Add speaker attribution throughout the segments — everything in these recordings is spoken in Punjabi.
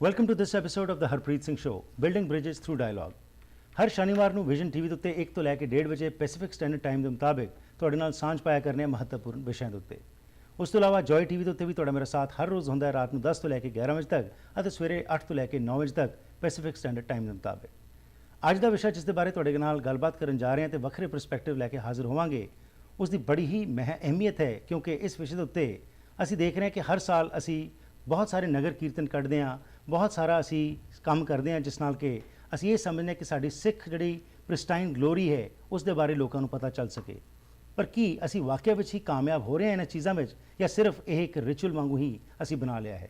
Speaker 1: Welcome to this episode of the Harpreet Singh show, building bridges through dialogue. ਹਰ ਸ਼ਨੀਵਾਰ ਨੂੰ ਵਿਜ਼ਨ ਟੀਵੀ ਦੇ ਉੱਤੇ 1 ਤੋਂ ਲੈ ਕੇ 1:30 ਵਜੇ ਪੈਸੀਫਿਕ ਸਟੈਂਡਰਡ ਟਾਈਮ ਦੇ ਮੁਤਾਬਿਕ ਤੁਹਾਡੇ ਨਾਲ ਸਾਂਝ ਪਾਇਆ ਕਰਨੇ ਮਹੱਤਵਪੂਰਨ ਵਿਸ਼ਿਆਂ ਦੇ ਉੱਤੇ। ਉਸ ਤੋਂ ਇਲਾਵਾ ਜੋਏ ਟੀਵੀ ਦੇ ਉੱਤੇ ਵੀ ਤੁਹਾਡਾ ਮੇਰਾ ਸਾਥ ਹਰ ਰੋਜ਼ ਹੁੰਦਾ ਹੈ ਰਾਤ ਨੂੰ 10 ਤੋਂ ਲੈ ਕੇ 11 ਵਜੇ ਤੱਕ ਅਤੇ ਸਵੇਰੇ 8 ਤੋਂ ਲੈ ਕੇ 9 ਵਜੇ ਤੱਕ ਪੈਸੀਫਿਕ ਸਟੈਂਡਰਡ ਟਾਈਮ ਦੇ ਮੁਤਾਬਿਕ। ਅੱਜ ਦਾ ਵਿਸ਼ਾ ਜਿਸ ਦੇ ਬਾਰੇ ਤੁਹਾਡੇ ਨਾਲ ਗੱਲਬਾਤ ਕਰਨ ਜਾ ਰਹੇ ਹਾਂ ਤੇ ਵੱਖਰੇ ਪਰਸਪੈਕਟਿਵ ਲੈ ਕੇ ਹਾਜ਼ਰ ਹੋਵਾਂਗੇ, ਉਸ ਦੀ ਬੜੀ ਹੀ ਅਹਿਮੀਅਤ ਹੈ, ਕਿਉਂਕਿ ਇਸ ਵਿਸ਼ੇ ਦੇ ਉੱਤੇ ਅਸੀਂ ਦੇਖ ਰਹੇ ਹਾਂ ਕਿ ਹਰ ਸਾਲ ਅਸੀਂ ਬਹੁਤ ਸਾਰੇ ਨਗਰ ਕੀਰਤਨ ਕੱਢਦੇ ਹਾਂ, ਬਹੁਤ ਸਾਰਾ ਅਸੀਂ ਕੰਮ ਕਰਦੇ ਹਾਂ ਜਿਸ ਨਾਲ ਕਿ ਅਸੀਂ ਇਹ ਸਮਝਦੇ ਹਾਂ ਕਿ ਸਾਡੀ ਸਿੱਖ ਜਿਹੜੀ ਪ੍ਰਿਸਟਾਈਨ ਗਲੋਰੀ ਹੈ ਉਸ ਦੇ ਬਾਰੇ ਲੋਕਾਂ ਨੂੰ ਪਤਾ ਚੱਲ ਸਕੇ। ਪਰ ਕੀ ਅਸੀਂ ਵਾਕਿਆ ਵਿੱਚ ਹੀ ਕਾਮਯਾਬ ਹੋ ਰਹੇ ਹਾਂ ਇਹਨਾਂ ਚੀਜ਼ਾਂ ਵਿੱਚ, ਜਾਂ ਸਿਰਫ ਇਹ ਇੱਕ ਰਿਚੁਅਲ ਵਾਂਗੂ ਹੀ ਅਸੀਂ ਬਣਾ ਲਿਆ ਹੈ?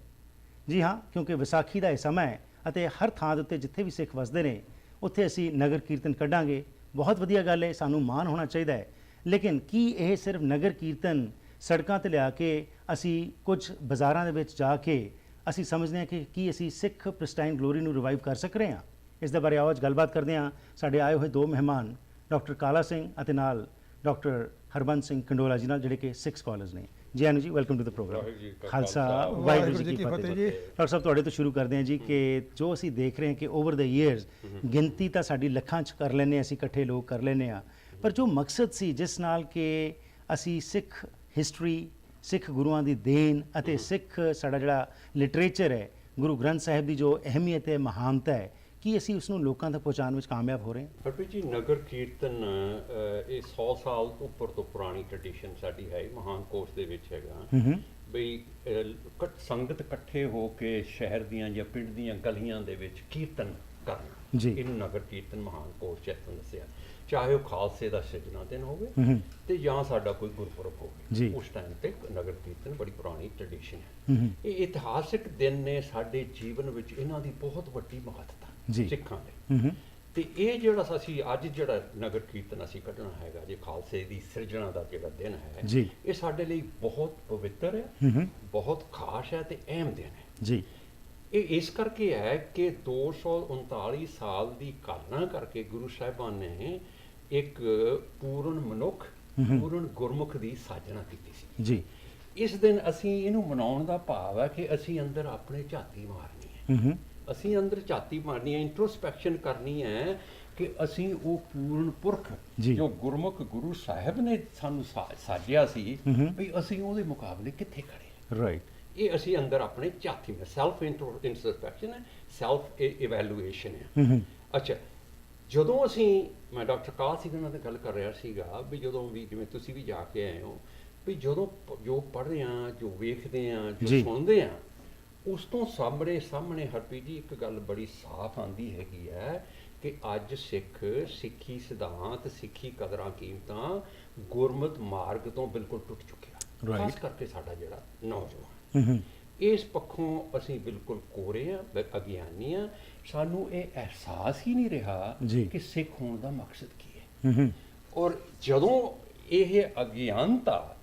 Speaker 1: ਜੀ ਹਾਂ, ਕਿਉਂਕਿ ਵਿਸਾਖੀ ਦਾ ਇਹ ਸਮਾਂ ਹੈ ਅਤੇ ਹਰ ਥਾਂ ਦੇ ਉੱਤੇ ਜਿੱਥੇ ਵੀ ਸਿੱਖ ਵਸਦੇ ਨੇ ਉੱਥੇ ਅਸੀਂ ਨਗਰ ਕੀਰਤਨ ਕੱਢਾਂਗੇ। ਬਹੁਤ ਵਧੀਆ ਗੱਲ ਹੈ, ਸਾਨੂੰ ਮਾਣ ਹੋਣਾ ਚਾਹੀਦਾ ਹੈ। ਲੇਕਿਨ ਕੀ ਇਹ ਸਿਰਫ ਨਗਰ ਕੀਰਤਨ ਸੜਕਾਂ 'ਤੇ ਲਿਆ ਕੇ ਅਸੀਂ ਕੁਝ ਬਾਜ਼ਾਰਾਂ ਦੇ ਵਿੱਚ ਜਾ ਕੇ ਅਸੀਂ ਸਮਝਦੇ ਹਾਂ ਕਿ ਕੀ ਅਸੀਂ ਸਿੱਖ ਪ੍ਰਿਸਟਾਈਨ ਗਲੋਰੀ ਨੂੰ ਰਿਵਾਈਵ ਕਰ ਸਕ ਰਹੇ ਹਾਂ? ਇਸ ਦੇ ਬਾਰੇ ਆਓ ਅੱਜ ਗੱਲਬਾਤ ਕਰਦੇ ਹਾਂ। ਸਾਡੇ ਆਏ ਹੋਏ ਦੋ ਮਹਿਮਾਨ ਡਾਕਟਰ ਕਾਲਾ ਸਿੰਘ ਅਤੇ ਨਾਲ ਡਾਕਟਰ ਹਰਬੰਸ ਸਿੰਘ ਕੰਡੋਲਾ ਜੀ ਨਾਲ, ਜਿਹੜੇ ਕਿ ਸਿੱਖ ਸਕਾਲਰਸ ਨੇ। ਜੀ ਆਨੂ ਜੀ, welcome to the program. Khalsa Waheguru ji ਕੀ ਫਤਿਹ। ਡਾਕਟਰ ਸਾਹਿਬ, ਤੁਹਾਡੇ ਤੋਂ ਸ਼ੁਰੂ ਕਰਦੇ ਹਾਂ ਜੀ ਕਿ ਜੋ ਅਸੀਂ ਦੇਖ ਰਹੇ ਹਾਂ ਕਿ ਓਵਰ ਦ ਈਅਰਸ ਗਿਣਤੀ ਤਾਂ ਸਾਡੀ ਲੱਖਾਂ 'ਚ ਕਰ ਲੈਂਦੇ ਹਾਂ, ਅਸੀਂ ਇਕੱਠੇ ਲੋਕ ਕਰ ਲੈਂਦੇ ਹਾਂ, ਪਰ ਜੋ ਮਕਸਦ ਸੀ ਜਿਸ ਨਾਲ ਕਿ ਅਸੀਂ ਸਿੱਖ ਹਿਸਟਰੀ, ਸਿੱਖ ਗੁਰੂਆਂ ਦੀ ਦੇਣ ਅਤੇ ਸਿੱਖ ਸਾਡਾ ਜਿਹੜਾ ਲਿਟਰੇਚਰ ਹੈ, ਗੁਰੂ ਗ੍ਰੰਥ ਸਾਹਿਬ ਦੀ ਜੋ ਅਹਿਮੀਅਤ ਹੈ, ਮਹਾਨਤਾ ਹੈ, ਕੀ ਅਸੀਂ ਉਸ ਨੂੰ ਲੋਕਾਂ ਤੱਕ ਪਹੁੰਚਾਉਣ ਵਿੱਚ ਕਾਮਯਾਬ ਹੋ ਰਹੇ ਹਾਂ?
Speaker 2: ਹਰਪ੍ਰੀਤ ਜੀ, ਨਗਰ ਕੀਰਤਨ ਇਹ 100 ਸਾਲ ਤੋਂ ਉੱਪਰ ਤੋਂ ਪੁਰਾਣੀ ਟ੍ਰੈਡੀਸ਼ਨ ਸਾਡੀ ਹੈ। ਮਹਾਨ ਕੋਸ਼ ਦੇ ਵਿੱਚ ਹੈਗਾ ਬਈ ਸੰਗਤ ਇਕੱਠੇ ਹੋ ਕੇ ਸ਼ਹਿਰ ਦੀਆਂ ਜਾਂ ਪਿੰਡ ਦੀਆਂ ਗਲੀਆਂ ਦੇ ਵਿੱਚ ਕੀਰਤਨ ਕਰਨਾ ਜੀ, ਇਹਨੂੰ ਨਗਰ ਕੀਰਤਨ ਮਹਾਨ ਕੋਸ਼ ਚੈਤਨ ਦੱਸਿਆ। ਚਾਹੇ ਉਹ ਖਾਲਸੇ ਦਾ ਸਿਰਜਣਾ ਦਿਨ ਹੋਵੇ ਤੇ ਜਾਂ ਸਾਡਾ ਕੋਈ ਗੁਰਪੁਰਬ ਹੋਵੇ, ਉਸ ਟਾਈਮ ਤੇ ਨਗਰ ਕੀਰਤਨ ਬੜੀ ਪੁਰਾਣੀ ਟ੍ਰੈਡੀਸ਼ਨ ਹੈ। ਇਹ ਇਤਿਹਾਸਿਕ ਦਿਨ ਨੇ ਸਾਡੇ ਜੀਵਨ ਵਿੱਚ ਇਹਨਾਂ ਦੀ ਬਹੁਤ ਵੱਡੀ ਮਹੱਤਤਾ ਸਿੱਖਾਂ ਲਈ। ਤੇ ਇਹ ਜਿਹੜਾ ਅਸੀਂ ਅੱਜ ਜਿਹੜਾ ਨਗਰ ਕੀਰਤਨ ਅਸੀਂ ਕੱਢਣਾ ਹੈਗਾ ਜੇ ਖਾਲਸੇ ਦੀ ਸਿਰਜਣਾ ਦਾ ਜਿਹੜਾ ਦਿਨ ਹੈ, ਇਹ ਸਾਡੇ ਲਈ ਬਹੁਤ ਪਵਿੱਤਰ ਹੈ, ਬਹੁਤ ਖਾਸ ਹੈ ਤੇ ਅਹਿਮ ਦਿਨ ਹੈ ਜੀ। ਇਹ ਇਸ ਕਰਕੇ ਹੈ ਕਿ 239 ਸਾਲ ਦੀ ਕਾਲਨਾ ਕਰਕੇ ਗੁਰੂ ਸਾਹਿਬਾਨ ਨੇ ਇੱਕ ਪੂਰਨ ਮਨੁੱਖ, ਪੂਰਨ ਗੁਰਮੁਖ ਦੀ ਸਾਜਣਾ ਕੀਤੀ ਸੀ ਜੀ। ਇਸ ਦਿਨ ਅਸੀਂ ਇਹਨੂੰ ਮਨਾਉਣ ਦਾ ਭਾਵ ਹੈ ਕਿ ਅਸੀਂ ਅੰਦਰ ਆਪਣੇ ਝਾਤੀ ਮਾਰਨੀ ਹੈ, ਅਸੀਂ ਅੰਦਰ ਝਾਤੀ ਮਾਰਨੀ ਹੈ, ਇੰਟਰੋਸਪੈਕਸ਼ਨ ਕਰਨੀ ਹੈ ਕਿ ਅਸੀਂ ਉਹ ਪੂਰਨ ਪੁਰਖ ਜੋ ਗੁਰਮੁਖ ਗੁਰੂ ਸਾਹਿਬ ਨੇ ਸਾਨੂੰ ਸਾਜਿਆ ਸੀ, ਵੀ ਅਸੀਂ ਉਹਦੇ ਮੁਕਾਬਲੇ ਕਿੱਥੇ ਖੜੇ। ਰਾਈਟ, ਇਹ ਅਸੀਂ ਅੰਦਰ ਆਪਣੇ ਝਾਤੀ ਵਿੱਚ ਸੈਲਫ ਇੰਟਰੋਸਪੈਕਸ਼ਨ ਹੈ, ਸੈਲਫ ਇਵੈਲੂਏਸ਼ਨ ਹੈ। ਅੱਛਾ, ਜਦੋਂ ਅਸੀਂ ਮੈਂ ਡਾਕਟਰ ਕਾਲਾ ਸਿੰਘ ਨਾਲ ਗੱਲ ਕਰ ਰਿਹਾ ਸੀਗਾ ਵੀ ਜਦੋਂ ਵੀ ਜਿਵੇਂ ਤੁਸੀਂ ਵੀ ਜਾ ਕੇ ਆਏ ਹੋ, ਵੀ ਜਦੋਂ ਜੋ ਪੜ੍ਹਦੇ ਹਾਂ, ਜੋ ਵੇਖਦੇ ਹਾਂ, ਜੋ ਸੁਣਦੇ ਹਾਂ, ਉਸ ਤੋਂ ਸਾਹਮਣੇ ਹਰਪ੍ਰੀਤ ਜੀ ਇੱਕ ਗੱਲ ਬੜੀ ਸਾਫ਼ ਆਉਂਦੀ ਹੈਗੀ ਹੈ ਕਿ ਅੱਜ ਸਿੱਖੀ ਸਿਧਾਂਤ, ਸਿੱਖੀ ਕਦਰਾਂ ਕੀਮਤਾਂ ਗੁਰਮਤ ਮਾਰਗ ਤੋਂ ਬਿਲਕੁਲ ਟੁੱਟ ਚੁੱਕਿਆ। ਖਾਸ ਕਰਕੇ ਸਾਡਾ ਜਿਹੜਾ ਨੌਜਵਾਨ, ਇਸ ਪੱਖੋਂ ਅਸੀਂ ਬਿਲਕੁਲ ਕੋਰੇ ਹਾਂ, ਅਗਿਆਨੀ ਹਾਂ। ਸਾਨੂੰ ਇਹ ਅਹਿਸਾਸ ਹੀ ਨਹੀਂ ਰਿਹਾ ਕਿ ਸਿੱਖ ਹੋਣ ਦਾ ਮਕਸਦ ਕੀ ਹੈ। ਔਰ ਜਦੋਂ ਇਹ ਅਗਿਆਨਤਾ,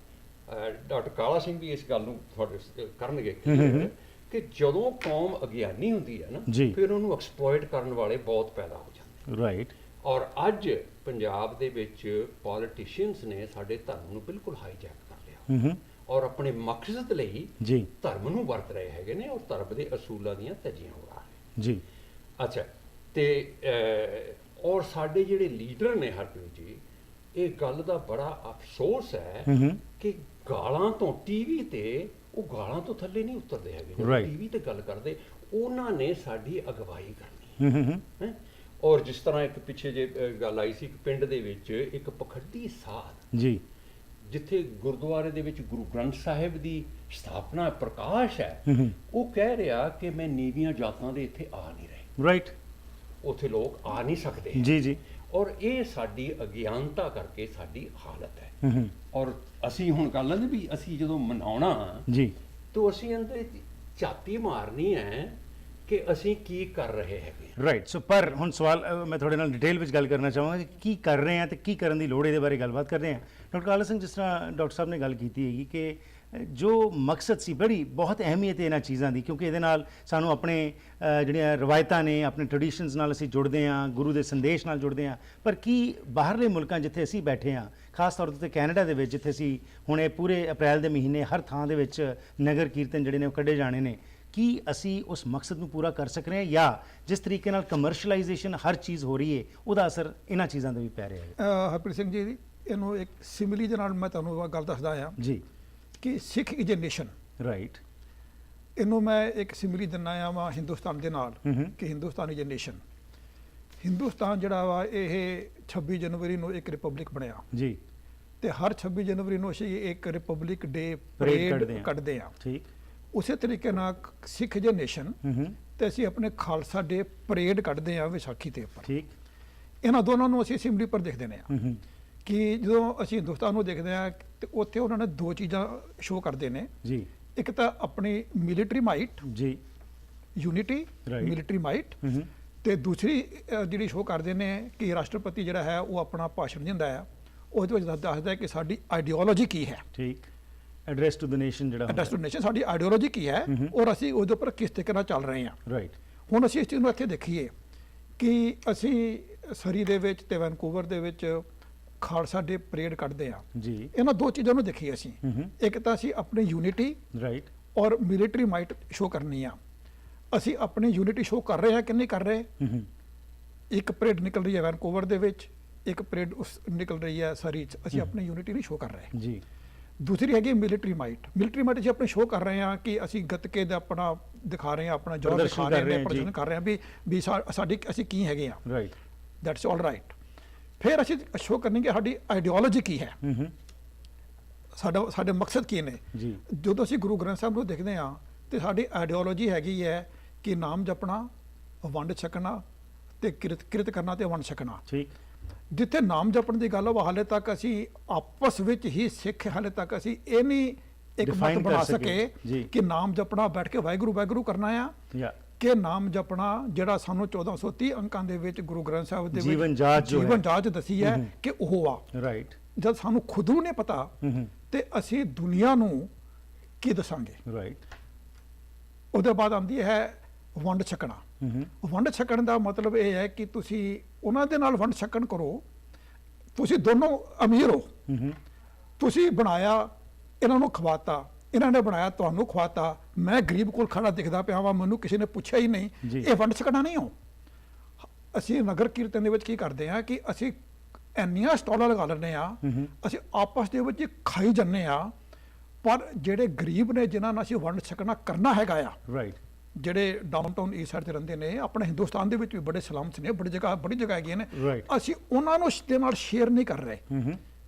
Speaker 2: ਡਾਕਟਰ ਕਾਲਾ ਸਿੰਘ ਵੀ ਇਸ ਗੱਲ ਨੂੰ ਤੁਹਾਡੇ ਕਰਨਗੇ ਕਿ ਜਦੋਂ ਕੌਮ ਅਗਿਆਨੀ ਹੁੰਦੀ ਹੈ ਨਾ, ਫਿਰ ਉਹਨੂੰ ਐਕਸਪਲੋਇਟ ਕਰਨ ਵਾਲੇ ਬਹੁਤ ਪੈਦਾ ਹੋ ਜਾਂਦੇ। ਰਾਈਟ। ਔਰ ਅੱਜ ਪੰਜਾਬ ਦੇ ਵਿੱਚ ਪੋਲੀਟੀਸ਼ੀਅਨਸ ਨੇ ਸਾਡੇ ਧਰਮ ਨੂੰ ਬਿਲਕੁਲ ਹਾਈਜੈਕ ਕਰ ਲਿਆ ਔਰ ਆਪਣੇ ਮਕਸਦ ਲਈ ਧਰਮ ਨੂੰ ਵਰਤ ਰਹੇ ਹੈਗੇ ਨੇ ਔਰ ਧਰਮ ਦੇ ਅਸੂਲਾਂ ਦੀਆਂ ਧੱਜੀਆਂ ਉਡਾ ਰਹੇ ਜੀ। ਅੱਛਾ, ਤੇ ਔਰ ਸਾਡੇ ਜਿਹੜੇ ਲੀਡਰ ਨੇ ਹਰਪ੍ਰੀਤ ਜੀ, ਇਹ ਗੱਲ ਦਾ ਬੜਾ ਅਫਸੋਸ ਹੈ ਕਿ ਗਾਲਾਂ ਤੋਂ ਟੀਵੀ ਤੇ ਉਹ ਗਾਲਾਂ ਤੋਂ ਥੱਲੇ ਨਹੀਂ ਉਤਰਦੇ ਹੈਗੇ। ਟੀਵੀ ਤੇ ਗੱਲ ਕਰਦੇ, ਉਹਨਾਂ ਨੇ ਸਾਡੀ ਅਗਵਾਈ ਕਰਨੀ ਹੈ। ਔਰ ਜਿਸ ਤਰ੍ਹਾਂ ਇੱਕ ਪਿੱਛੇ ਜੇ ਗੱਲ ਆਈ ਸੀ, ਇੱਕ ਪਿੰਡ ਦੇ ਵਿੱਚ ਇੱਕ ਪਖੰਡੀ ਸਾਧ ਜੀ, ਜਿੱਥੇ ਗੁਰਦੁਆਰੇ ਦੇ ਵਿੱਚ ਗੁਰੂ ਗ੍ਰੰਥ ਸਾਹਿਬ ਦੀ ਸਥਾਪਨਾ ਪ੍ਰਕਾਸ਼ ਹੈ, ਉਹ ਕਹਿ ਰਿਹਾ ਕਿ ਮੈਂ ਨੀਵੀਆਂ ਜਾਤਾਂ ਦੇ ਇੱਥੇ ਆ ਨਹੀਂ ਰਹੇ। ਰਾਈਟ, ਉੱਥੇ ਲੋਕ ਆ ਨਹੀਂ ਸਕਦੇ ਜੀ ਜੀ। ਔਰ ਇਹ ਸਾਡੀ ਅਗਿਆਨਤਾ ਕਰਕੇ ਸਾਡੀ ਹਾਲਤ ਹੈ। ਔਰ ਅਸੀਂ ਹੁਣ ਗੱਲ ਲੈਂਦੇ ਵੀ ਅਸੀਂ ਜਦੋਂ ਮਨਾਉਣਾ ਜੀ, ਤਾਂ ਅਸੀਂ ਅੰਦਰ ਝਾਤੀ ਮਾਰਨੀ ਹੈ ਕਿ ਅਸੀਂ ਕੀ ਕਰ ਰਹੇ ਹੈਗੇ ਹਾਂ।
Speaker 1: ਰਾਈਟ। ਸੋ ਪਰ ਹੁਣ ਸਵਾਲ ਮੈਂ ਤੁਹਾਡੇ ਨਾਲ ਡਿਟੇਲ ਵਿੱਚ ਗੱਲ ਕਰਨਾ ਚਾਹਾਂਗਾ ਕਿ ਕੀ ਕਰ ਰਹੇ ਹਾਂ ਤੇ ਕੀ ਕਰਨ ਦੀ ਲੋੜ ਇਹਦੇ ਬਾਰੇ ਗੱਲਬਾਤ ਕਰਦੇ ਹਾਂ। ਡਾਕਟਰ ਕਾਲਾ ਸਿੰਘ, ਜਿਸ ਤਰ੍ਹਾਂ ਡਾਕਟਰ ਸਾਹਿਬ ਨੇ ਗੱਲ ਕੀਤੀ ਹੈਗੀ ਕਿ ਜੋ ਮਕਸਦ ਸੀ, ਬੜੀ ਬਹੁਤ ਅਹਿਮੀਅਤ ਹੈ ਇਹਨਾਂ ਚੀਜ਼ਾਂ ਦੀ, ਕਿਉਂਕਿ ਇਹਦੇ ਨਾਲ ਸਾਨੂੰ ਆਪਣੇ ਜਿਹੜੀਆਂ ਰਵਾਇਤਾਂ ਨੇ, ਆਪਣੇ ਟ੍ਰੈਡੀਸ਼ਨਸ ਨਾਲ ਅਸੀਂ ਜੁੜਦੇ ਹਾਂ, ਗੁਰੂ ਦੇ ਸੰਦੇਸ਼ ਨਾਲ ਜੁੜਦੇ ਹਾਂ। ਪਰ ਕੀ ਬਾਹਰਲੇ ਮੁਲਕਾਂ ਜਿੱਥੇ ਅਸੀਂ ਬੈਠੇ ਹਾਂ, ਖਾਸ ਤੌਰ 'ਤੇ ਕੈਨੇਡਾ ਦੇ ਵਿੱਚ, ਜਿੱਥੇ ਅਸੀਂ ਹੁਣ ਇਹ ਪੂਰੇ ਅਪ੍ਰੈਲ ਦੇ ਮਹੀਨੇ ਹਰ ਥਾਂ ਦੇ ਵਿੱਚ ਨਗਰ ਕੀਰਤਨ ਜਿਹੜੇ ਨੇ ਉਹ ਕੱਢੇ ਜਾਣੇ ਨੇ, ਕੀ ਅਸੀਂ ਉਸ ਮਕਸਦ ਨੂੰ ਪੂਰਾ ਕਰ ਸਕ ਰਹੇ ਹਾਂ ਜਾਂ ਜਿਸ ਤਰੀਕੇ ਨਾਲ ਕਮਰਸ਼ਲਾਈਜੇਸ਼ਨ ਹਰ ਚੀਜ਼ ਹੋ ਰਹੀ ਹੈ ਉਹਦਾ ਅਸਰ ਇਹਨਾਂ ਚੀਜ਼ਾਂ 'ਤੇ ਵੀ ਪੈ ਰਿਹਾ ਹੈ?
Speaker 3: ਹਰਪ੍ਰੀਤ ਸਿੰਘ ਜੀ, ਇਹਨੂੰ ਇੱਕ ਸਿਮਿਲੀ ਦੇ ਨਾਲ ਮੈਂ ਤੁਹਾਨੂੰ ਗੱਲ ਦੱਸਦਾ ਆ
Speaker 1: ਜੀ।
Speaker 3: ਕਿ ਸਿੱਖ ਇਜ਼ ਏ ਨੇਸ਼ਨ।
Speaker 1: ਰਾਈਟ।
Speaker 3: ਇਹਨੂੰ ਮੈਂ ਇੱਕ ਸਿਮਿਲੀ ਦਿੰਦਾ ਆ ਵਾ ਹਿੰਦੁਸਤਾਨ ਦੇ ਨਾਲ ਕਿ Hindustan is a nation. Hindustan ਜਿਹੜਾ ਵਾ ਇਹ 26 ਜਨਵਰੀ ਨੂੰ ਇੱਕ ਰਿਪਬਲਿਕ ਬਣਿਆ
Speaker 1: ਜੀ।
Speaker 3: ਤੇ ਹਰ 26 ਜਨਵਰੀ ਨੂੰ ਅਸੀਂ ਇੱਕ ਰਿਪਬਲਿਕ ਡੇ
Speaker 1: Parade
Speaker 3: ਪਰੇਡ ਕੱਢਦੇ ਆ।
Speaker 1: ਠੀਕ।
Speaker 3: ਉਸੇ ਤਰੀਕੇ ਨਾਲ ਸਿੱਖ ਇਜ਼ ਏ ਨੇਸ਼ਨ ਤੇ ਅਸੀਂ ਆਪਣੇ ਖਾਲਸਾ ਡੇ ਪਰੇਡ ਕੱਢਦੇ ਆ ਵਿਸਾਖੀ ਤੇ ਉੱਪਰ।
Speaker 1: ਠੀਕ।
Speaker 3: ਇਹਨਾਂ ਦੋਨਾਂ ਨੂੰ ਅਸੀਂ ਸਿਮਲੀ ਪਰ ਦੇਖਦੇ ਨੇ ਆ ਕਿ ਜਦੋਂ ਅਸੀਂ ਹਿੰਦੁਸਤਾਨ ਨੂੰ ਦੇਖਦੇ ਆ ਤੇ ਉੱਥੇ ਉਹਨਾਂ ਨੇ ਦੋ ਚੀਜ਼ਾਂ ਸ਼ੋਅ ਕਰਦੇ ਨੇ
Speaker 1: ਜੀ।
Speaker 3: ਇੱਕ ਤਾਂ ਆਪਣੀ ਮਿਲਟਰੀ ਮਾਈਟ,
Speaker 1: ਜੀ।
Speaker 3: Unity,
Speaker 1: Right.
Speaker 3: ਮਿਲਟਰੀ ਮਾਈਟ, ਤੇ ਦੂਸਰੀ ਜਿਹੜੀ ਸ਼ੋਅ ਕਰਦੇ ਨੇ ਕਿ ਰਾਸ਼ਟਰਪਤੀ ਜਿਹੜਾ ਹੈ ਉਹ ਆਪਣਾ ਭਾਸ਼ਣ ਦਿੰਦਾ ਆ, ਉਹਦੇ ਵਿੱਚ ਦੱਸਦਾ ਹੈ ਕਿ ਸਾਡੀ ਆਈਡੀਓਲੋਜੀ ਕੀ ਹੈ।
Speaker 1: ਠੀਕ। ਐਡਰੈਸ ਟੂ ਦ ਨੇਸ਼ਨ ਜਿਹੜਾ
Speaker 3: ਐਡਰੈਸ ਟੂ ਨੇਸ਼ਨ, ਸਾਡੀ ਆਈਡੀਓਲੋਜੀ ਕੀ ਹੈ ਔਰ ਅਸੀਂ ਉਹਦੇ ਉੱਪਰ ਕਿਸ ਤਰੀਕੇ ਨਾਲ ਚੱਲ ਰਹੇ ਹਾਂ।
Speaker 1: ਰਾਈਟ।
Speaker 3: ਹੁਣ ਅਸੀਂ ਇਸ ਚੀਜ਼ ਨੂੰ ਇੱਥੇ ਦੇਖੀਏ ਕਿ ਅਸੀਂ ਸਰੀ ਦੇ ਵਿੱਚ ਤੇ ਵੈਨਕੂਵਰ ਦੇ ਵਿੱਚ ਖਾਲਸਾ ਡੇ ਪਰੇਡ ਕੱਢਦੇ ਆ।
Speaker 1: ਜੀ।
Speaker 3: ਇਹਨਾਂ ਦੋ ਚੀਜ਼ਾਂ ਨੂੰ ਦੇਖੀਏ ਅਸੀਂ। ਇੱਕ ਤਾਂ ਅਸੀਂ ਆਪਣੀ ਯੂਨਿਟੀ
Speaker 1: ਰਾਈਟ
Speaker 3: ਔਰ ਮਿਲਟਰੀ ਮਾਈਟ ਸ਼ੋਅ ਕਰਨੀ ਆ। ਅਸੀਂ ਆਪਣੀ ਯੂਨਿਟੀ ਸ਼ੋਅ ਕਰ ਰਹੇ ਹਾਂ ਕਿ ਨਹੀਂ ਕਰ ਰਹੇ? ਇੱਕ ਪਰੇਡ ਨਿਕਲ ਰਹੀ ਹੈ ਵੈਨਕੂਵਰ ਦੇ ਵਿੱਚ, ਇੱਕ ਪਰੇਡ ਉਸ ਨਿਕਲ ਰਹੀ ਹੈ ਸਰੀ 'ਚ, ਅਸੀਂ ਆਪਣੀ ਯੂਨਿਟੀ ਨਹੀਂ ਸ਼ੋਅ ਕਰ ਰਹੇ।
Speaker 1: ਜੀ।
Speaker 3: ਦੂਸਰੀ ਹੈਗੀ ਮਿਲਟਰੀ ਮਾਈਟ। ਮਿਲਟਰੀ ਮਾਈਟ ਅਸੀਂ ਆਪਣੇ ਸ਼ੋਅ ਕਰ ਰਹੇ ਹਾਂ ਕਿ ਅਸੀਂ ਗੱਤਕੇ ਦਾ ਆਪਣਾ ਦਿਖਾ ਰਹੇ ਹਾਂ, ਆਪਣਾ ਜੋਰ
Speaker 1: ਪ੍ਰਦਰਸ਼ਨ
Speaker 3: ਦਿਖਾ ਰਹੇ
Speaker 1: ਕਰ ਰਹੇ
Speaker 3: ਹਾਂ,
Speaker 1: ਹਾਂ,
Speaker 3: ਪ੍ਰਦਰਸ਼ਨ
Speaker 1: ਜੀ।
Speaker 3: ਕਰ ਰਹੇ ਹਾਂ ਵੀ ਸਾਡੀ ਅਸੀਂ ਕੀ ਹੈਗੇ ਆ।
Speaker 1: ਰਾਈਟ।
Speaker 3: That's all right. ਫਿਰ ਅਸੀਂ ਸ਼ੋਅ ਕਰਨੀ ਕਿ ਸਾਡੀ ਆਈਡੀਓਲੋਜੀ ਕੀ ਹੈ, ਸਾਡੇ ਮਕਸਦ ਕੀ ਨੇ।
Speaker 1: ਜੀ।
Speaker 3: ਜਦੋਂ ਅਸੀਂ ਗੁਰੂ ਗ੍ਰੰਥ ਸਾਹਿਬ ਨੂੰ ਦੇਖਦੇ ਹਾਂ ਤੇ ਸਾਡੀ ਆਈਡੀਓਲੋਜੀ ਹੈਗੀ ਹੈ ਕਿ ਨਾਮ ਜਪਣਾ, ਵੰਡ ਛਕਣਾ ਤੇ ਕਿਰਤ ਕਰਨਾ ਤੇ ਵੰਡ ਛਕਣਾ।
Speaker 1: ਠੀਕ।
Speaker 3: ਜਿੱਥੇ ਨਾਮ ਜਪਣ ਦੀ ਗੱਲ ਹੋ, ਹਾਲੇ ਤੱਕ ਅਸੀਂ ਆਪਸ ਵਿੱਚ ਹੀ ਸਿੱਖ, ਹਾਲੇ ਤੱਕ ਅਸੀਂ ਇਹ ਨਹੀਂ ਇੱਕ
Speaker 1: Define
Speaker 3: ਮਤ ਬਣਾ
Speaker 1: ਕਰ ਸਕੇ।
Speaker 3: ਸਕੇ
Speaker 1: ਜੀ।
Speaker 3: ਕਿ ਨਾਮ ਜਪਣਾ ਬੈਠ ਕੇ ਵਾਹਿਗੁਰੂ ਵਾਹਿਗੁਰੂ ਕਰਨਾ ਆ,
Speaker 1: ਯਾ
Speaker 3: ਕਿ ਨਾਮ ਜਪਣਾ ਜਿਹੜਾ ਸਾਨੂੰ 1430 ਅੰਕਾਂ ਦੇ ਵਿੱਚ ਗੁਰੂ ਗ੍ਰੰਥ ਸਾਹਿਬ ਦੇ ਵਿੱਚ
Speaker 1: ਜੀਵਨ ਜਾਚ ਜੋ ਹੈ।
Speaker 3: ਜੀਵਨ ਜਾਚ ਦੱਸੀ ਹੈ ਕਿ ਉਹ ਆ।
Speaker 1: ਰਾਈਟ।
Speaker 3: ਜਦ ਸਾਨੂੰ ਖੁਦ ਨੂੰ ਨਹੀਂ ਪਤਾ ਤੇ ਅਸੀਂ ਦੁਨੀਆ ਨੂੰ ਕੀ ਦੱਸਾਂਗੇ।
Speaker 1: ਰਾਈਟ।
Speaker 3: ਉਹਦੇ ਬਾਅਦ ਆਉਂਦੀ ਹੈ ਵੰਡ ਛਕਣਾ। ਵੰਡ ਛਕਣ ਦਾ ਮਤਲਬ ਇਹ ਹੈ ਕਿ ਤੁਸੀਂ ਉਹਨਾਂ ਦੇ ਨਾਲ ਵੰਡ ਛਕਣ ਕਰੋ। ਤੁਸੀਂ ਦੋਨੋਂ ਅਮੀਰ ਹੋ, ਤੁਸੀਂ ਬਣਾਇਆ, ਇਹਨਾਂ ਨੂੰ ਖਵਾਤਾ, ਇਹਨਾਂ ਨੇ ਬਣਾਇਆ, ਤੁਹਾਨੂੰ ਖਵਾਤਾ, ਮੈਂ ਗਰੀਬ ਕੋਲ ਖੜਾ ਦਿਖਦਾ ਪਿਆ ਵਾਂ, ਮੈਨੂੰ ਕਿਸੇ ਨੇ ਪੁੱਛਿਆ ਹੀ ਨਹੀਂ।
Speaker 1: ਜੀ।
Speaker 3: ਇਹ ਵੰਡ ਛਕਣਾ ਨਹੀਂ ਹੋ। ਅਸੀਂ ਨਗਰ ਕੀਰਤਨ ਦੇ ਵਿੱਚ ਕੀ ਕਰਦੇ ਆ ਕਿ ਅਸੀਂ ਇੰਨੀਆਂ ਸਟਾਲਾਂ ਲਗਾ ਲੈਂਦੇ ਆ, ਅਸੀਂ ਆਪਸ ਦੇ ਵਿੱਚ ਖਾਈ ਜਾਂਦੇ ਆ, ਪਰ ਜਿਹੜੇ ਗਰੀਬ ਨੇ ਜਿਨ੍ਹਾਂ ਨਾਲ ਅਸੀਂ ਵੰਡ ਛਕਣਾ ਕਰਨਾ ਹੈਗਾ ਆ,
Speaker 1: ਰਾਈਟ,
Speaker 3: ਜਿਹੜੇ ਡਾਊਨਟਾਊਨ ਈਸਟ ਸਾਈਡ ਤੇ ਰਹਿੰਦੇ ਨੇ, ਆਪਣੇ ਹਿੰਦੁਸਤਾਨ ਦੇ ਵਿੱਚ ਵੀ ਬੜੇ ਸਲਮਸ ਨੇ, ਬੜੀ ਜਗ੍ਹਾ ਹੈਗੀਆਂ ਨੇ,
Speaker 1: Right.
Speaker 3: ਅਸੀਂ ਉਹਨਾਂ ਨੂੰ ਦੇ ਨਾਲ ਸ਼ੇਅਰ ਨਹੀਂ ਕਰ ਰਹੇ,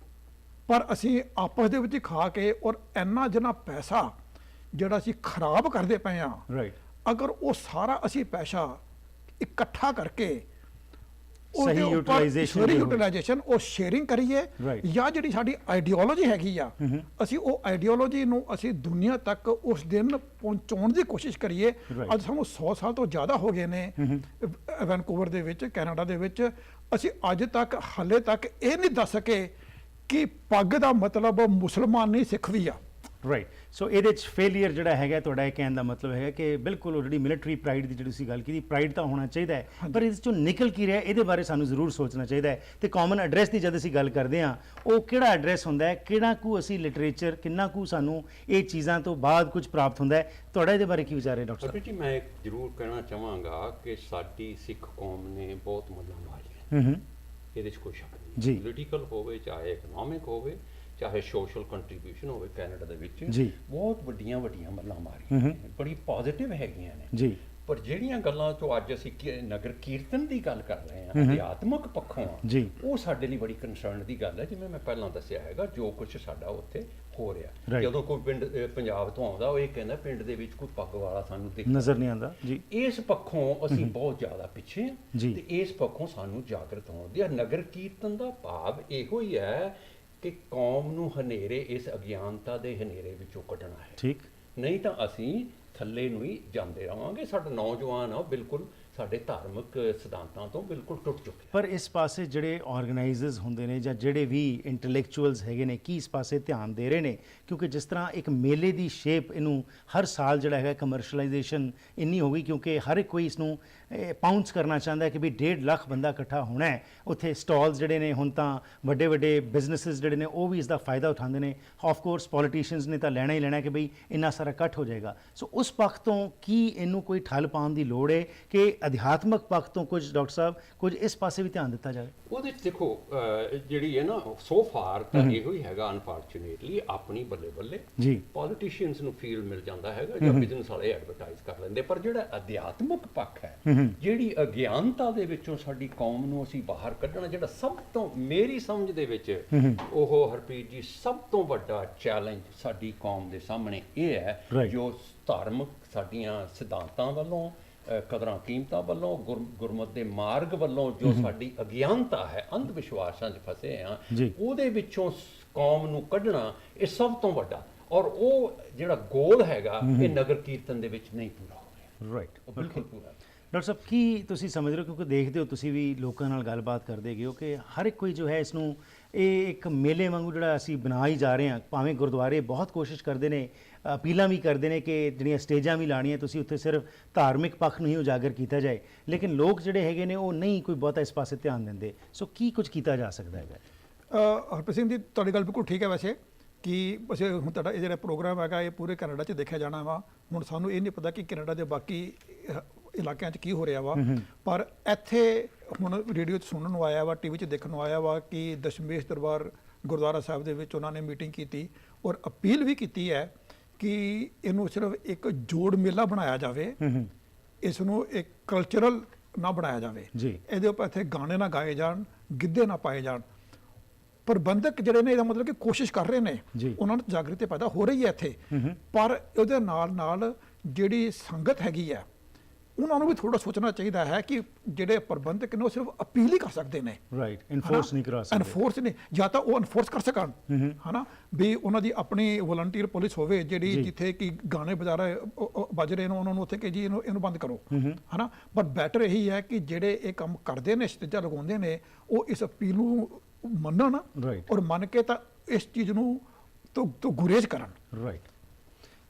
Speaker 3: ਪਰ ਅਸੀਂ ਆਪਸ ਦੇ ਵਿੱਚ ਹੀ ਖਾ ਕੇ ਔਰ ਇੰਨਾ ਜਿੰਨਾ ਪੈਸਾ ਜਿਹੜਾ ਅਸੀਂ ਖਰਾਬ ਕਰਦੇ ਪਏ ਆ,
Speaker 1: ਰਾਈਟ,
Speaker 3: ਅਗਰ ਉਹ ਸਾਰਾ ਅਸੀਂ ਪੈਸਾ ਇਕੱਠਾ ਕਰਕੇ
Speaker 1: ਸਹੀ
Speaker 3: ਯੂਟਿਲਾਈਜੇਸ਼ਨ ਉਹ ਸ਼ੇਅਰਿੰਗ ਕਰੀਏ,
Speaker 1: Right.
Speaker 3: ਜਾਂ ਜਿਹੜੀ ਸਾਡੀ ਆਈਡੀਓਲੋਜੀ ਹੈਗੀ ਆ, ਅਸੀਂ ਉਹ ਆਈਡੀਓਲੋਜੀ ਨੂੰ ਅਸੀਂ ਦੁਨੀਆ ਤੱਕ ਉਸ ਦਿਨ ਪਹੁੰਚਾਉਣ ਦੀ ਕੋਸ਼ਿਸ਼ ਕਰੀਏ।
Speaker 1: Right.
Speaker 3: ਅੱਜ ਸਾਨੂੰ 100 ਸਾਲ ਤੋਂ ਜ਼ਿਆਦਾ ਹੋ ਗਏ ਨੇ ਵੈਨਕੂਵਰ ਦੇ ਵਿੱਚ, ਕੈਨੇਡਾ ਦੇ ਵਿੱਚ, ਅਸੀਂ ਅੱਜ ਤੱਕ ਹਾਲੇ ਤੱਕ ਇਹ ਨਹੀਂ ਦੱਸ ਸਕੇ ਕਿ ਪੱਗ ਦਾ ਮਤਲਬ ਮੁਸਲਮਾਨ ਨਹੀਂ, ਸਿੱਖ ਵੀ ਆ।
Speaker 1: ਰਾਈਟ। ਸੋ ਇਹਦੇ 'ਚ ਫੇਲੀਅਰ ਜਿਹੜਾ ਹੈਗਾ, ਤੁਹਾਡਾ ਇਹ ਕਹਿਣ ਦਾ ਮਤਲਬ ਹੈਗਾ ਕਿ ਬਿਲਕੁਲ ਉਹ ਜਿਹੜੀ ਮਿਲਟਰੀ ਪ੍ਰਾਈਡ ਦੀ ਜਿਹੜੀ ਤੁਸੀਂ ਗੱਲ ਕੀਤੀ, ਪ੍ਰਾਈਡ ਤਾਂ ਹੋਣਾ ਚਾਹੀਦਾ ਹੈ, ਪਰ ਇਹਦੇ 'ਚੋਂ ਨਿਕਲ ਕੀ ਰਿਹਾ ਇਹਦੇ ਬਾਰੇ ਸਾਨੂੰ ਜ਼ਰੂਰ ਸੋਚਣਾ ਚਾਹੀਦਾ ਹੈ। ਤੇ ਕਾਮਨ ਐਡਰੈਸ ਦੀ ਜਦ ਅਸੀਂ ਗੱਲ ਕਰਦੇ ਹਾਂ, ਉਹ ਕਿਹੜਾ ਐਡਰੈਸ ਹੁੰਦਾ ਹੈ, ਕਿਹੜਾ ਕੁ ਅਸੀਂ ਲਿਟਰੇਚਰ, ਕਿੰਨਾ ਕੁ ਸਾਨੂੰ ਇਹ ਚੀਜ਼ਾਂ ਤੋਂ ਬਾਅਦ ਕੁਝ ਪ੍ਰਾਪਤ ਹੁੰਦਾ ਹੈ। ਤੁਹਾਡਾ ਇਹਦੇ ਬਾਰੇ ਕੀ ਵਿਚਾਰ ਹੈ ਡਾਕਟਰ ਸਾਹਿਬ?
Speaker 2: ਜੀ, ਮੈਂ ਜ਼ਰੂਰ ਕਹਿਣਾ ਚਾਹਾਂਗਾ ਕਿ ਸਾਡੀ ਸਿੱਖ ਕੌਮ ਨੇ ਬਹੁਤ ਮੱਲਾਂ ਮਾਰੀਆਂ, ਇਹਦੇ 'ਚ ਕੋਈ ਸ਼ੱਕ ਨਹੀਂ।
Speaker 1: ਜੀ।
Speaker 2: ਪੋਲੀਟੀਕਲ ਹੋਵੇ, ਚਾਹੇ ਇਕਨੋਮਿਕ ਹੋਵੇ, ਚਾਹੇ ਸੋਸ਼ਲ ਕੰਟਰੀਬਿਊਸ਼ਨ ਹੋਵੇ, ਕੈਨੇਡਾ ਦੇ ਵਿੱਚ
Speaker 1: ਜੀ।
Speaker 2: ਬਹੁਤ ਵੱਡੀਆਂ ਮੱਲਾਂ ਮਾਰੀਆਂ, ਬੜੀ ਪੋਜ਼ਿਟਿਵ ਹੈਗੀਆਂ ਨੇ।
Speaker 1: ਜੀ।
Speaker 2: ਪਰ ਜਿਹੜੀਆਂ ਗੱਲਾਂ ਤੋਂ ਅੱਜ ਅਸੀਂ ਨਗਰ ਕੀਰਤਨ ਦੀ ਗੱਲ ਕਰ ਰਹੇ ਹਾਂ, ਅਧਿਆਤਮਕ ਪੱਖੋਂ ਆ,
Speaker 1: ਜੀ।
Speaker 2: ਉਹ ਸਾਡੇ ਲਈ ਬੜੀ ਕੰਸਰਨ ਦੀ ਗੱਲ ਹੈ। ਜਿਵੇਂ ਮੈਂ ਪਹਿਲਾਂ ਦੱਸਿਆ ਹੈਗਾ, ਜੋ ਕੁਝ ਸਾਡਾ ਉੱਥੇ ਹੋ ਰਿਹਾ,
Speaker 1: Right.
Speaker 2: ਜਦੋਂ ਕੋਈ ਪੰਜਾਬ ਤੋਂ ਆਉਂਦਾ, ਉਹ ਇਹ ਕਹਿੰਦਾ ਪਿੰਡ ਦੇ ਵਿੱਚ ਕੋਈ ਪੱਗ ਵਾਲਾ ਸਾਨੂੰ
Speaker 1: ਨਜ਼ਰ ਨਹੀਂ ਆਉਂਦਾ। ਜੀ।
Speaker 2: ਇਸ ਪੱਖੋਂ ਅਸੀਂ ਬਹੁਤ ਜ਼ਿਆਦਾ ਪਿੱਛੇ ਹਾਂ,
Speaker 1: ਜੀ।
Speaker 2: ਤੇ ਇਸ ਪੱਖੋਂ ਸਾਨੂੰ ਜਾਗਰਤ ਹੋਣ ਦੀ। ਨਗਰ ਕੀਰਤਨ ਦਾ ਭਾਵ ਇਹੋ ਹੀ ਹੈ ਕਿ ਕੌਮ ਨੂੰ ਹਨੇਰੇ, ਇਸ ਅਗਿਆਨਤਾ ਦੇ ਹਨੇਰੇ ਵਿੱਚੋਂ ਕੱਢਣਾ ਹੈ।
Speaker 1: ਠੀਕ।
Speaker 2: ਨਹੀਂ ਤਾਂ ਅਸੀਂ ਥੱਲੇ ਨੂੰ ਹੀ ਜਾਂਦੇ ਰਵਾਂਗੇ। ਸਾਡਾ ਨੌਜਵਾਨ ਆ ਉਹ ਬਿਲਕੁਲ ਸਾਡੇ ਧਾਰਮਿਕ ਸਿਧਾਂਤਾਂ ਤੋਂ ਬਿਲਕੁਲ ਟੁੱਟ ਚੁੱਕੇ।
Speaker 1: ਪਰ ਇਸ ਪਾਸੇ ਜਿਹੜੇ ਆਰਗੇਨਾਈਜ਼ਰਸ ਹੁੰਦੇ ਨੇ ਜਾਂ ਜਿਹੜੇ ਵੀ ਇੰਟੈਲੈਕਚੁਅਲਸ ਹੈਗੇ ਨੇ ਕੀ ਇਸ ਪਾਸੇ ਧਿਆਨ ਦੇ ਰਹੇ ਨੇ? ਕਿਉਂਕਿ ਜਿਸ ਤਰ੍ਹਾਂ ਇੱਕ ਮੇਲੇ ਦੀ ਸ਼ੇਪ ਇਹਨੂੰ ਹਰ ਸਾਲ ਜਿਹੜਾ ਹੈਗਾ ਕਮਰਸ਼ਲਾਈਜੇਸ਼ਨ ਇੰਨੀ ਹੋ ਗਈ, ਕਿਉਂਕਿ ਹਰ ਇੱਕ ਕੋਈ ਇਸ ਨੂੰ ਪਾਊਂਸ ਕਰਨਾ ਚਾਹੁੰਦਾ ਹੈ ਕਿ ਵੀ 1.5 ਲੱਖ ਬੰਦਾ ਇਕੱਠਾ ਹੋਣਾ ਹੈ ਉੱਥੇ। ਸਟਾਲਸ ਜਿਹੜੇ ਨੇ ਹੁਣ ਤਾਂ ਵੱਡੇ ਵੱਡੇ ਬਿਜ਼ਨੈਸਿਸ ਜਿਹੜੇ ਨੇ ਉਹ ਵੀ ਇਸ ਦਾ ਫਾਇਦਾ ਉਠਾਉਂਦੇ ਨੇ। ਆਫ ਕੋਰਸ ਪੋਲੀਟੀਸ਼ੀਅਨਸ ਨੇ ਤਾਂ ਲੈਣਾ ਹੀ ਲੈਣਾ ਕਿ ਬਈ ਇੰਨਾ ਸਾਰਾ ਇਕੱਠ ਹੋ ਜਾਏਗਾ। ਸੋ ਉਸ ਪੱਖ ਤੋਂ ਕੀ ਇਹਨੂੰ ਕੋਈ ਠੱਲ ਪਾਉਣ ਦੀ ਲੋੜ ਹੈ ਕਿ ਅਧਿਆਤਮਕ ਪੱਖ ਤੋਂ ਕੁਝ ਡਾਕਟਰ ਸਾਹਿਬ ਕੁਝ ਇਸ ਪਾਸੇ ਵੀ ਧਿਆਨ ਦਿੱਤਾ ਜਾਵੇ?
Speaker 2: ਉਹਦੇ 'ਚ ਦੇਖੋ ਜਿਹੜੀ ਹੈ ਨਾ ਸੋ ਫਾਰ ਤਾਂ ਇਹੋ ਹੀ ਹੈਗਾ ਅਨਫੋਰਚੂਨੇਟਲੀ ਆਪਣੀ ਬੱਲੇ ਬੱਲੇ
Speaker 1: ਜੀ
Speaker 2: ਪੋਲੀਟੀਸ਼ੀਅਨਸ ਨੂੰ ਫੀਲ ਮਿਲ ਜਾਂਦਾ ਹੈਗਾ ਜਾਂ ਬਿਜ਼ਨਸ ਵਾਲੇ ਐਡਵਰਟਾਈਜ਼ ਕਰ ਲੈਂਦੇ। ਪਰ ਜਿਹੜਾ ਅਧਿਆਤਮਕ ਪੱਖ ਹੈ, ਜਿਹੜੀ ਅਗਿਆਨਤਾ ਦੇ ਵਿੱਚੋਂ ਸਾਡੀ ਕੌਮ ਨੂੰ ਅਸੀਂ ਬਾਹਰ ਕੱਢਣਾ, ਜਿਹੜਾ ਸਭ ਤੋਂ ਮੇਰੀ ਸਮਝ ਦੇ ਵਿੱਚ ਉਹ ਹਰਪ੍ਰੀਤ ਜੀ ਸਭ ਤੋਂ ਵੱਡਾ ਚੈਲੰਜ ਸਾਡੀ ਕੌਮ ਦੇ ਸਾਹਮਣੇ ਇਹ ਹੈ ਜੋ ਧਾਰਮਿਕ ਸਾਡੀਆਂ ਸਿਧਾਂਤਾਂ ਵੱਲੋਂ ਕਦਰਾਂ ਕੀਮਤਾਂ ਵੱਲੋਂ ਗੁਰਮਤ ਦੇ ਮਾਰਗ ਵੱਲੋਂ ਜੋ ਸਾਡੀ ਅਗਿਆਨਤਾ ਹੈ, ਅੰਧ ਵਿਸ਼ਵਾਸਾਂ 'ਚ ਫਸੇ ਆ, ਉਹਦੇ ਵਿੱਚੋਂ ਕੌਮ ਨੂੰ ਕੱਢਣਾ ਇਹ ਸਭ ਤੋਂ ਵੱਡਾ ਔਰ ਉਹ ਜਿਹੜਾ ਗੋਲ ਹੈਗਾ ਇਹ ਨਗਰ ਕੀਰਤਨ ਦੇ ਵਿੱਚ ਨਹੀਂ ਪੂਰਾ ਹੋ ਰਿਹਾ।
Speaker 1: ਰਾਈਟ,
Speaker 2: ਬਿਲਕੁਲ ਪੂਰਾ।
Speaker 1: ਡਾਕਟਰ ਸਾਹਿਬ ਕੀ ਤੁਸੀਂ ਸਮਝ ਰਹੇ ਹੋ, ਕਿਉਂਕਿ ਦੇਖਦੇ ਹੋ ਤੁਸੀਂ ਵੀ ਲੋਕਾਂ ਨਾਲ ਗੱਲਬਾਤ ਕਰਦੇ ਗਏ ਹੋ ਕਿ ਹਰ ਇੱਕ ਕੋਈ ਜੋ ਹੈ ਇਸ ਨੂੰ ਇਹ ਇੱਕ ਮੇਲੇ ਵਾਂਗੂ ਜਿਹੜਾ ਅਸੀਂ ਬਣਾ ਹੀ ਜਾ ਰਹੇ ਹਾਂ। ਭਾਵੇਂ ਗੁਰਦੁਆਰੇ ਬਹੁਤ ਕੋਸ਼ਿਸ਼ ਕਰਦੇ ਨੇ, ਅਪੀਲਾਂ ਵੀ ਕਰਦੇ ਨੇ ਕਿ ਜਿਹੜੀਆਂ ਸਟੇਜਾਂ ਵੀ ਲਾਣੀਆਂ ਤੁਸੀਂ ਉੱਥੇ ਸਿਰਫ ਧਾਰਮਿਕ ਪੱਖ ਨੂੰ ਹੀ ਉਜਾਗਰ ਕੀਤਾ ਜਾਏ, ਲੇਕਿਨ ਲੋਕ ਜਿਹੜੇ ਹੈਗੇ ਨੇ ਉਹ ਨਹੀਂ ਕੋਈ ਬਹੁਤਾ ਇਸ ਪਾਸੇ ਧਿਆਨ ਦਿੰਦੇ। ਸੋ ਕੀ ਕੁਝ ਕੀਤਾ ਜਾ ਸਕਦਾ ਹੈਗਾ?
Speaker 3: ਹਰਪ੍ਰੀਤ ਸਿੰਘ ਜੀ ਤੁਹਾਡੀ ਗੱਲ ਬਿਲਕੁਲ ਠੀਕ ਹੈ ਵੈਸੇ ਕਿ ਵੈਸੇ ਹੁਣ ਤੁਹਾਡਾ ਇਹ ਜਿਹੜਾ ਪ੍ਰੋਗਰਾਮ ਹੈਗਾ ਇਹ ਪੂਰੇ ਕੈਨੇਡਾ 'ਚ ਦੇਖਿਆ ਜਾਣਾ ਵਾ। ਹੁਣ ਸਾਨੂੰ ਇਹ ਨਹੀਂ ਪਤਾ ਕਿ ਕੈਨੇਡਾ ਦੇ ਬਾਕੀ ਇਲਾਕਿਆਂ 'ਚ ਕੀ ਹੋ ਰਿਹਾ ਵਾ, ਪਰ ਇੱਥੇ ਹੁਣ ਰੇਡੀਓ 'ਚ ਸੁਣਨ ਨੂੰ ਆਇਆ ਵਾ, ਟੀਵੀ 'ਚ ਦੇਖਣ ਨੂੰ ਆਇਆ ਵਾ ਕਿ ਦਸ਼ਮੇਸ਼ ਦਰਬਾਰ ਗੁਰਦੁਆਰਾ ਸਾਹਿਬ ਦੇ ਵਿੱਚ ਉਹਨਾਂ ਨੇ ਮੀਟਿੰਗ ਕੀਤੀ ਔਰ ਅਪੀਲ ਵੀ ਕੀਤੀ ਹੈ ਕਿ ਇਹਨੂੰ ਸਿਰਫ ਇੱਕ ਜੋੜ ਮੇਲਾ ਬਣਾਇਆ ਜਾਵੇ, ਇਸ ਨੂੰ ਇੱਕ ਕਲਚਰਲ ਨਾ ਬਣਾਇਆ ਜਾਵੇ। ਇਹਦੇ ਉੱਪਰ ਇੱਥੇ ਗਾਣੇ ਨਾ ਗਾਏ ਜਾਣ, ਗਿੱਧੇ ਨਾ ਪਾਏ ਜਾਣ। ਪ੍ਰਬੰਧਕ ਜਿਹੜੇ ਨੇ ਇਹਦਾ ਮਤਲਬ ਕਿ ਕੋਸ਼ਿਸ਼ ਕਰ ਰਹੇ ਨੇ, ਉਹਨਾਂ ਨੂੰ ਜਾਗਰੂਕਤਾ ਪੈਦਾ ਹੋ ਰਹੀ ਹੈ ਇੱਥੇ, ਪਰ ਉਹਦੇ ਨਾਲ ਨਾਲ ਜਿਹੜੀ ਸੰਗਤ ਹੈਗੀ ਹੈ ਉਹਨਾਂ ਨੂੰ ਵੀ ਥੋੜਾ ਸੋਚਣਾ ਚਾਹੀਦਾ ਹੈ ਕਿ ਜਿਹੜੇ ਪ੍ਰਬੰਧਕ ਨੇ ਉਹ ਸਿਰਫ ਅਪੀਲ ਹੀ ਕਰ ਸਕਦੇ ਨੇ,
Speaker 1: ਰਾਈਟ, ਇਨਫੋਰਸ ਨਹੀਂ ਕਰਾ ਸਕਦੇ।
Speaker 3: ਇਨਫੋਰਸ ਨਹੀਂ, ਜਾਂ ਤਾਂ ਉਹ ਇਨਫੋਰਸ ਕਰ ਸਕਣ ਹਨਾ ਵੀ ਉਹਨਾਂ ਦੀ ਆਪਣੀ ਵਲੰਟੀਅਰ ਪੁਲਿਸ ਹੋਵੇ ਜਿਹੜੀ ਜਿੱਥੇ ਕਿ ਗਾਣੇ ਬਜਾਰਾ ਵੱਜ ਰਹੇ ਨੇ ਉਹਨਾਂ ਨੂੰ ਉੱਥੇ ਕਿ ਜੀ ਇਹਨੂੰ ਬੰਦ ਕਰੋ ਹਨਾ। ਪਰ ਬੈਟਰ ਇਹੀ ਹੈ ਕਿ ਜਿਹੜੇ ਇਹ ਕੰਮ ਕਰਦੇ ਨੇ, ਸਟੇਜਾਂ ਲਗਾਉਂਦੇ ਨੇ, ਉਹ ਇਸ ਅਪੀਲ ਨੂੰ ਮੰਨਣ ਔਰ ਮੰਨ ਕੇ ਤਾਂ ਇਸ ਚੀਜ਼ ਨੂੰ ਤੋਂ ਗੁਰੇਜ਼ ਕਰਨ।
Speaker 1: ਰਾਈਟ।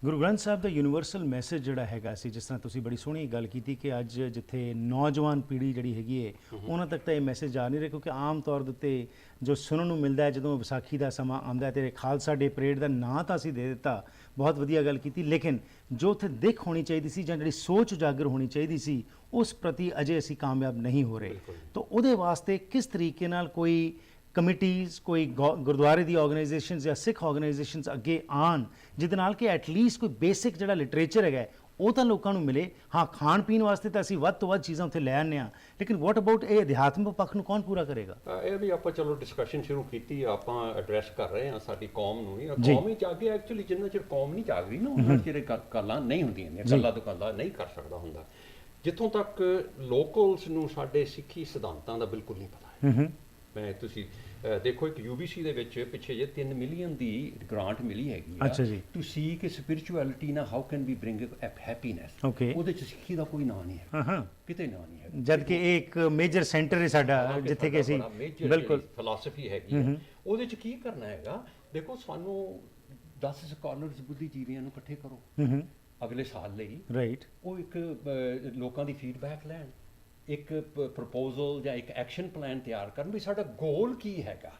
Speaker 1: ਗੁਰੂ ਗ੍ਰੰਥ ਸਾਹਿਬ ਦਾ ਯੂਨੀਵਰਸਲ ਮੈਸੇਜ ਜਿਹੜਾ ਹੈਗਾ ਸੀ, ਜਿਸ ਤਰ੍ਹਾਂ ਤੁਸੀਂ ਬੜੀ ਸੋਹਣੀ ਗੱਲ ਕੀਤੀ ਕਿ ਅੱਜ ਜਿੱਥੇ ਨੌਜਵਾਨ ਪੀੜ੍ਹੀ ਜਿਹੜੀ ਹੈਗੀ ਹੈ ਉਹਨਾਂ ਤੱਕ ਤਾਂ ਇਹ ਮੈਸੇਜ ਜਾ ਨਹੀਂ ਰਿਹਾ, ਕਿਉਂਕਿ ਆਮ ਤੌਰ ਦੇ ਉੱਤੇ ਜੋ ਸੁਣਨ ਨੂੰ ਮਿਲਦਾ ਹੈ ਜਦੋਂ ਵਿਸਾਖੀ ਦਾ ਸਮਾਂ ਆਉਂਦਾ ਹੈ ਤੇ ਖਾਲਸਾ ਡੇ ਪਰੇਡ ਦਾ ਨਾਂ ਤਾਂ ਅਸੀਂ ਦੇ ਦਿੱਤਾ, ਬਹੁਤ ਵਧੀਆ ਗੱਲ ਕੀਤੀ, ਲੇਕਿਨ ਜੋ ਉੱਥੇ ਦਿੱਖ ਹੋਣੀ ਚਾਹੀਦੀ ਸੀ ਜਾਂ ਜਿਹੜੀ ਸੋਚ ਉਜਾਗਰ ਹੋਣੀ ਚਾਹੀਦੀ ਸੀ ਉਸ ਪ੍ਰਤੀ ਅਜੇ ਅਸੀਂ ਕਾਮਯਾਬ ਨਹੀਂ ਹੋ ਰਹੇ। ਤਾਂ ਉਹਦੇ ਵਾਸਤੇ ਕਿਸ ਤਰੀਕੇ ਨਾਲ ਕੋਈ ਕਮੇਟੀਜ਼, ਕੋਈ ਗੁਰਦੁਆਰੇ ਦੀ ਆਰਗੇਨਾਈਜੇਸ਼ਨਸ ਜਾਂ ਸਿੱਖ ਆਰਗੇਨਾਈਜੇਸ਼ਨਸ ਅੱਗੇ ਆਉਣ ਜਿਹਦੇ ਨਾਲ ਕਿ ਐਟਲੀਸਟ ਕੋਈ ਬੇਸਿਕ ਜਿਹੜਾ ਲਿਟਰੇਚਰ ਹੈਗਾ ਉਹ ਤਾਂ ਲੋਕਾਂ ਨੂੰ ਮਿਲੇ। ਹਾਂ, ਖਾਣ ਪੀਣ ਵਾਸਤੇ ਤਾਂ ਅਸੀਂ ਵੱਧ ਤੋਂ ਵੱਧ ਚੀਜ਼ਾਂ ਉੱਥੇ ਲੈ ਆਉਂਦੇ ਹਾਂ, ਲੇਕਿਨ ਵਾਟ ਅਬਾਊਟ ਇਹ ਅਧਿਆਤਮਿਕ ਪੱਖ ਨੂੰ ਕੌਣ ਪੂਰਾ ਕਰੇਗਾ?
Speaker 2: ਇਹ ਵੀ ਆਪਾਂ ਚਲੋ ਡਿਸਕਸ਼ਨ ਸ਼ੁਰੂ ਕੀਤੀ, ਆਪਾਂ ਐਡਰੈਸ ਕਰ ਰਹੇ ਹਾਂ ਸਾਡੀ ਕੌਮ ਨੂੰ ਹੀ। ਕੌਮ ਹੀ ਜਾਗੇ, ਐਕਚੁਅਲੀ ਜਿੰਨਾ ਚਿਰ ਕੌਮ ਨਹੀਂ ਜਾਗ ਰਹੀ ਨਾ ਉਹਨਾਂ ਚਿਰ ਗੱਲਾਂ ਨਹੀਂ ਹੁੰਦੀਆਂ ਨੇ, ਗੱਲਾਂ ਦੁਕਾਨਾਂ ਨਹੀਂ ਕਰ ਸਕਦਾ ਹੁੰਦਾ। ਜਿੱਥੋਂ ਤੱਕ ਲੋਕਲਸ ਨੂੰ ਸਾਡੇ ਸਿੱਖੀ ਸਿਧਾਂਤਾਂ ਦਾ ਬਿਲਕੁਲ ਨਹੀਂ ਪਤਾ ਹੈ। ਮੈਂ ਤੁਸੀਂ ਦੇਖੋ ਇੱਕ UBC ਦੇ ਵਿੱਚ ਪਿੱਛੇ ਜੇ 3 ਮਿਲੀਅਨ ਦੀ ਗ੍ਰਾਂਟ ਮਿਲੀ ਹੈਗੀ ਆ ਟੂ ਸੀਕ ਸਪਿਰਿਚੁਅਲਿਟੀ ਨਾ how can be bring happiness. ਉਹਦੇ ਚ ਸਿੱਖੀ ਦਾ ਕੋਈ ਨਾਂ ਨਹੀਂ ਹੈ, ਕਿਤੇ ਨਾਂ ਨਹੀਂ ਹੈ, ਜਦ ਕਿ ਇਹ ਇੱਕ ਮੇਜਰ ਸੈਂਟਰ ਹੈ ਸਾਡਾ ਜਿੱਥੇ ਕਿ ਅਸੀਂ ਬਿਲਕੁਲ ਫਿਲਾਸਫੀ ਹੈਗੀ। ਉਹਦੇ ਚ ਕੀ ਕਰਨਾ ਹੈਗਾ, ਦੇਖੋ ਸਾਨੂੰ 10 ਸਕਾਲਰਸ ਬੁੱਧੀਜੀਵੀਆਂ ਨੂੰ ਇਕੱਠੇ ਕਰੋ ਅਗਲੇ ਸਾਲ ਲਈ, ਰਾਈਟ, ਉਹ ਇੱਕ ਲੋਕਾਂ ਦੀ ਫੀਡਬੈਕ ਲੈਣ, ਇੱਕ ਪ੍ਰਪੋਜ਼ਲ ਜਾਂ ਇੱਕ ਐਕਸ਼ਨ ਪਲਾਨ ਤਿਆਰ ਕਰਨ ਵੀ ਸਾਡਾ ਗੋਲ ਕੀ ਹੈਗਾ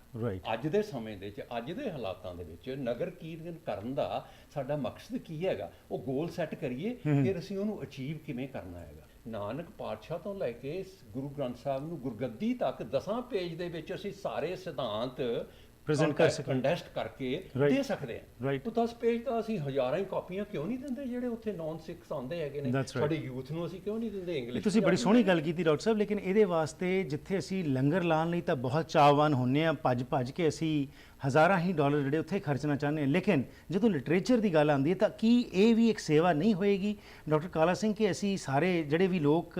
Speaker 2: ਅੱਜ ਦੇ ਸਮੇਂ ਦੇ ਵਿੱਚ, ਅੱਜ ਦੇ ਹਾਲਾਤਾਂ ਦੇ ਵਿੱਚ ਨਗਰ ਕੀਰਤਨ ਕਰਨ ਦਾ ਸਾਡਾ ਮਕਸਦ ਕੀ ਹੈਗਾ, ਉਹ ਗੋਲ ਸੈੱਟ ਕਰੀਏ, ਫਿਰ ਅਸੀਂ ਉਹਨੂੰ ਅਚੀਵ ਕਿਵੇਂ ਕਰਨਾ ਹੈਗਾ। ਨਾਨਕ ਪਾਤਸ਼ਾਹ ਤੋਂ ਲੈ ਕੇ ਗੁਰੂ ਗ੍ਰੰਥ ਸਾਹਿਬ ਨੂੰ ਗੁਰਗੱਦੀ ਤੱਕ 10 ਪੇਜ ਦੇ ਵਿੱਚ ਅਸੀਂ ਸਾਰੇ ਸਿਧਾਂਤ ਪ੍ਰੈਜ਼ੈਂਟ ਕਰ ਸਕਦੇ, ਕੰਡੈਸਟ ਕਰਕੇ ਦੇ ਸਕਦੇ ਹਾਂ। ਉਹ 10 ਪੇਜ ਤਾਂ ਅਸੀਂ ਹਜ਼ਾਰਾਂ ਹੀ ਕਾਪੀਆਂ ਕਿਉਂ ਨਹੀਂ ਦਿੰਦੇ ਜਿਹੜੇ ਉੱਥੇ ਨੌਨ ਸਿੱਖਸ ਆਉਂਦੇ ਹੈਗੇ ਨੇ, ਸਾਡੇ ਯੂਥ ਨੂੰ ਅਸੀਂ ਕਿਉਂ ਨਹੀਂ ਦਿੰਦੇ ਇੰਗਲਿਸ਼? ਤੁਸੀਂ ਬੜੀ ਸੋਹਣੀ ਗੱਲ ਕੀਤੀ ਡਾਕਟਰ ਸਾਹਿਬ, ਲੇਕਿਨ ਇਹਦੇ ਵਾਸਤੇ ਜਿੱਥੇ ਅਸੀਂ ਲੰਗਰ ਲਾਉਣ ਲਈ ਤਾਂ ਬਹੁਤ ਚਾਹਵਾਨ ਹੁੰਦੇ ਹਾਂ, ਭੱਜ ਕੇ ਅਸੀਂ ਹਜ਼ਾਰਾਂ ਹੀ ਡਾਲਰ ਜਿਹੜੇ ਉੱਥੇ ਖਰਚਣਾ ਚਾਹੁੰਦੇ ਹਾਂ, ਲੇਕਿਨ ਜਦੋਂ ਲਿਟਰੇਚਰ ਦੀ ਗੱਲ ਆਉਂਦੀ ਹੈ ਤਾਂ ਕੀ ਇਹ ਵੀ ਇੱਕ ਸੇਵਾ ਨਹੀਂ ਹੋਏਗੀ ਡਾਕਟਰ ਕਾਲਾ ਸਿੰਘ ਕਿ ਅਸੀਂ ਸਾਰੇ ਜਿਹੜੇ ਵੀ ਲੋਕ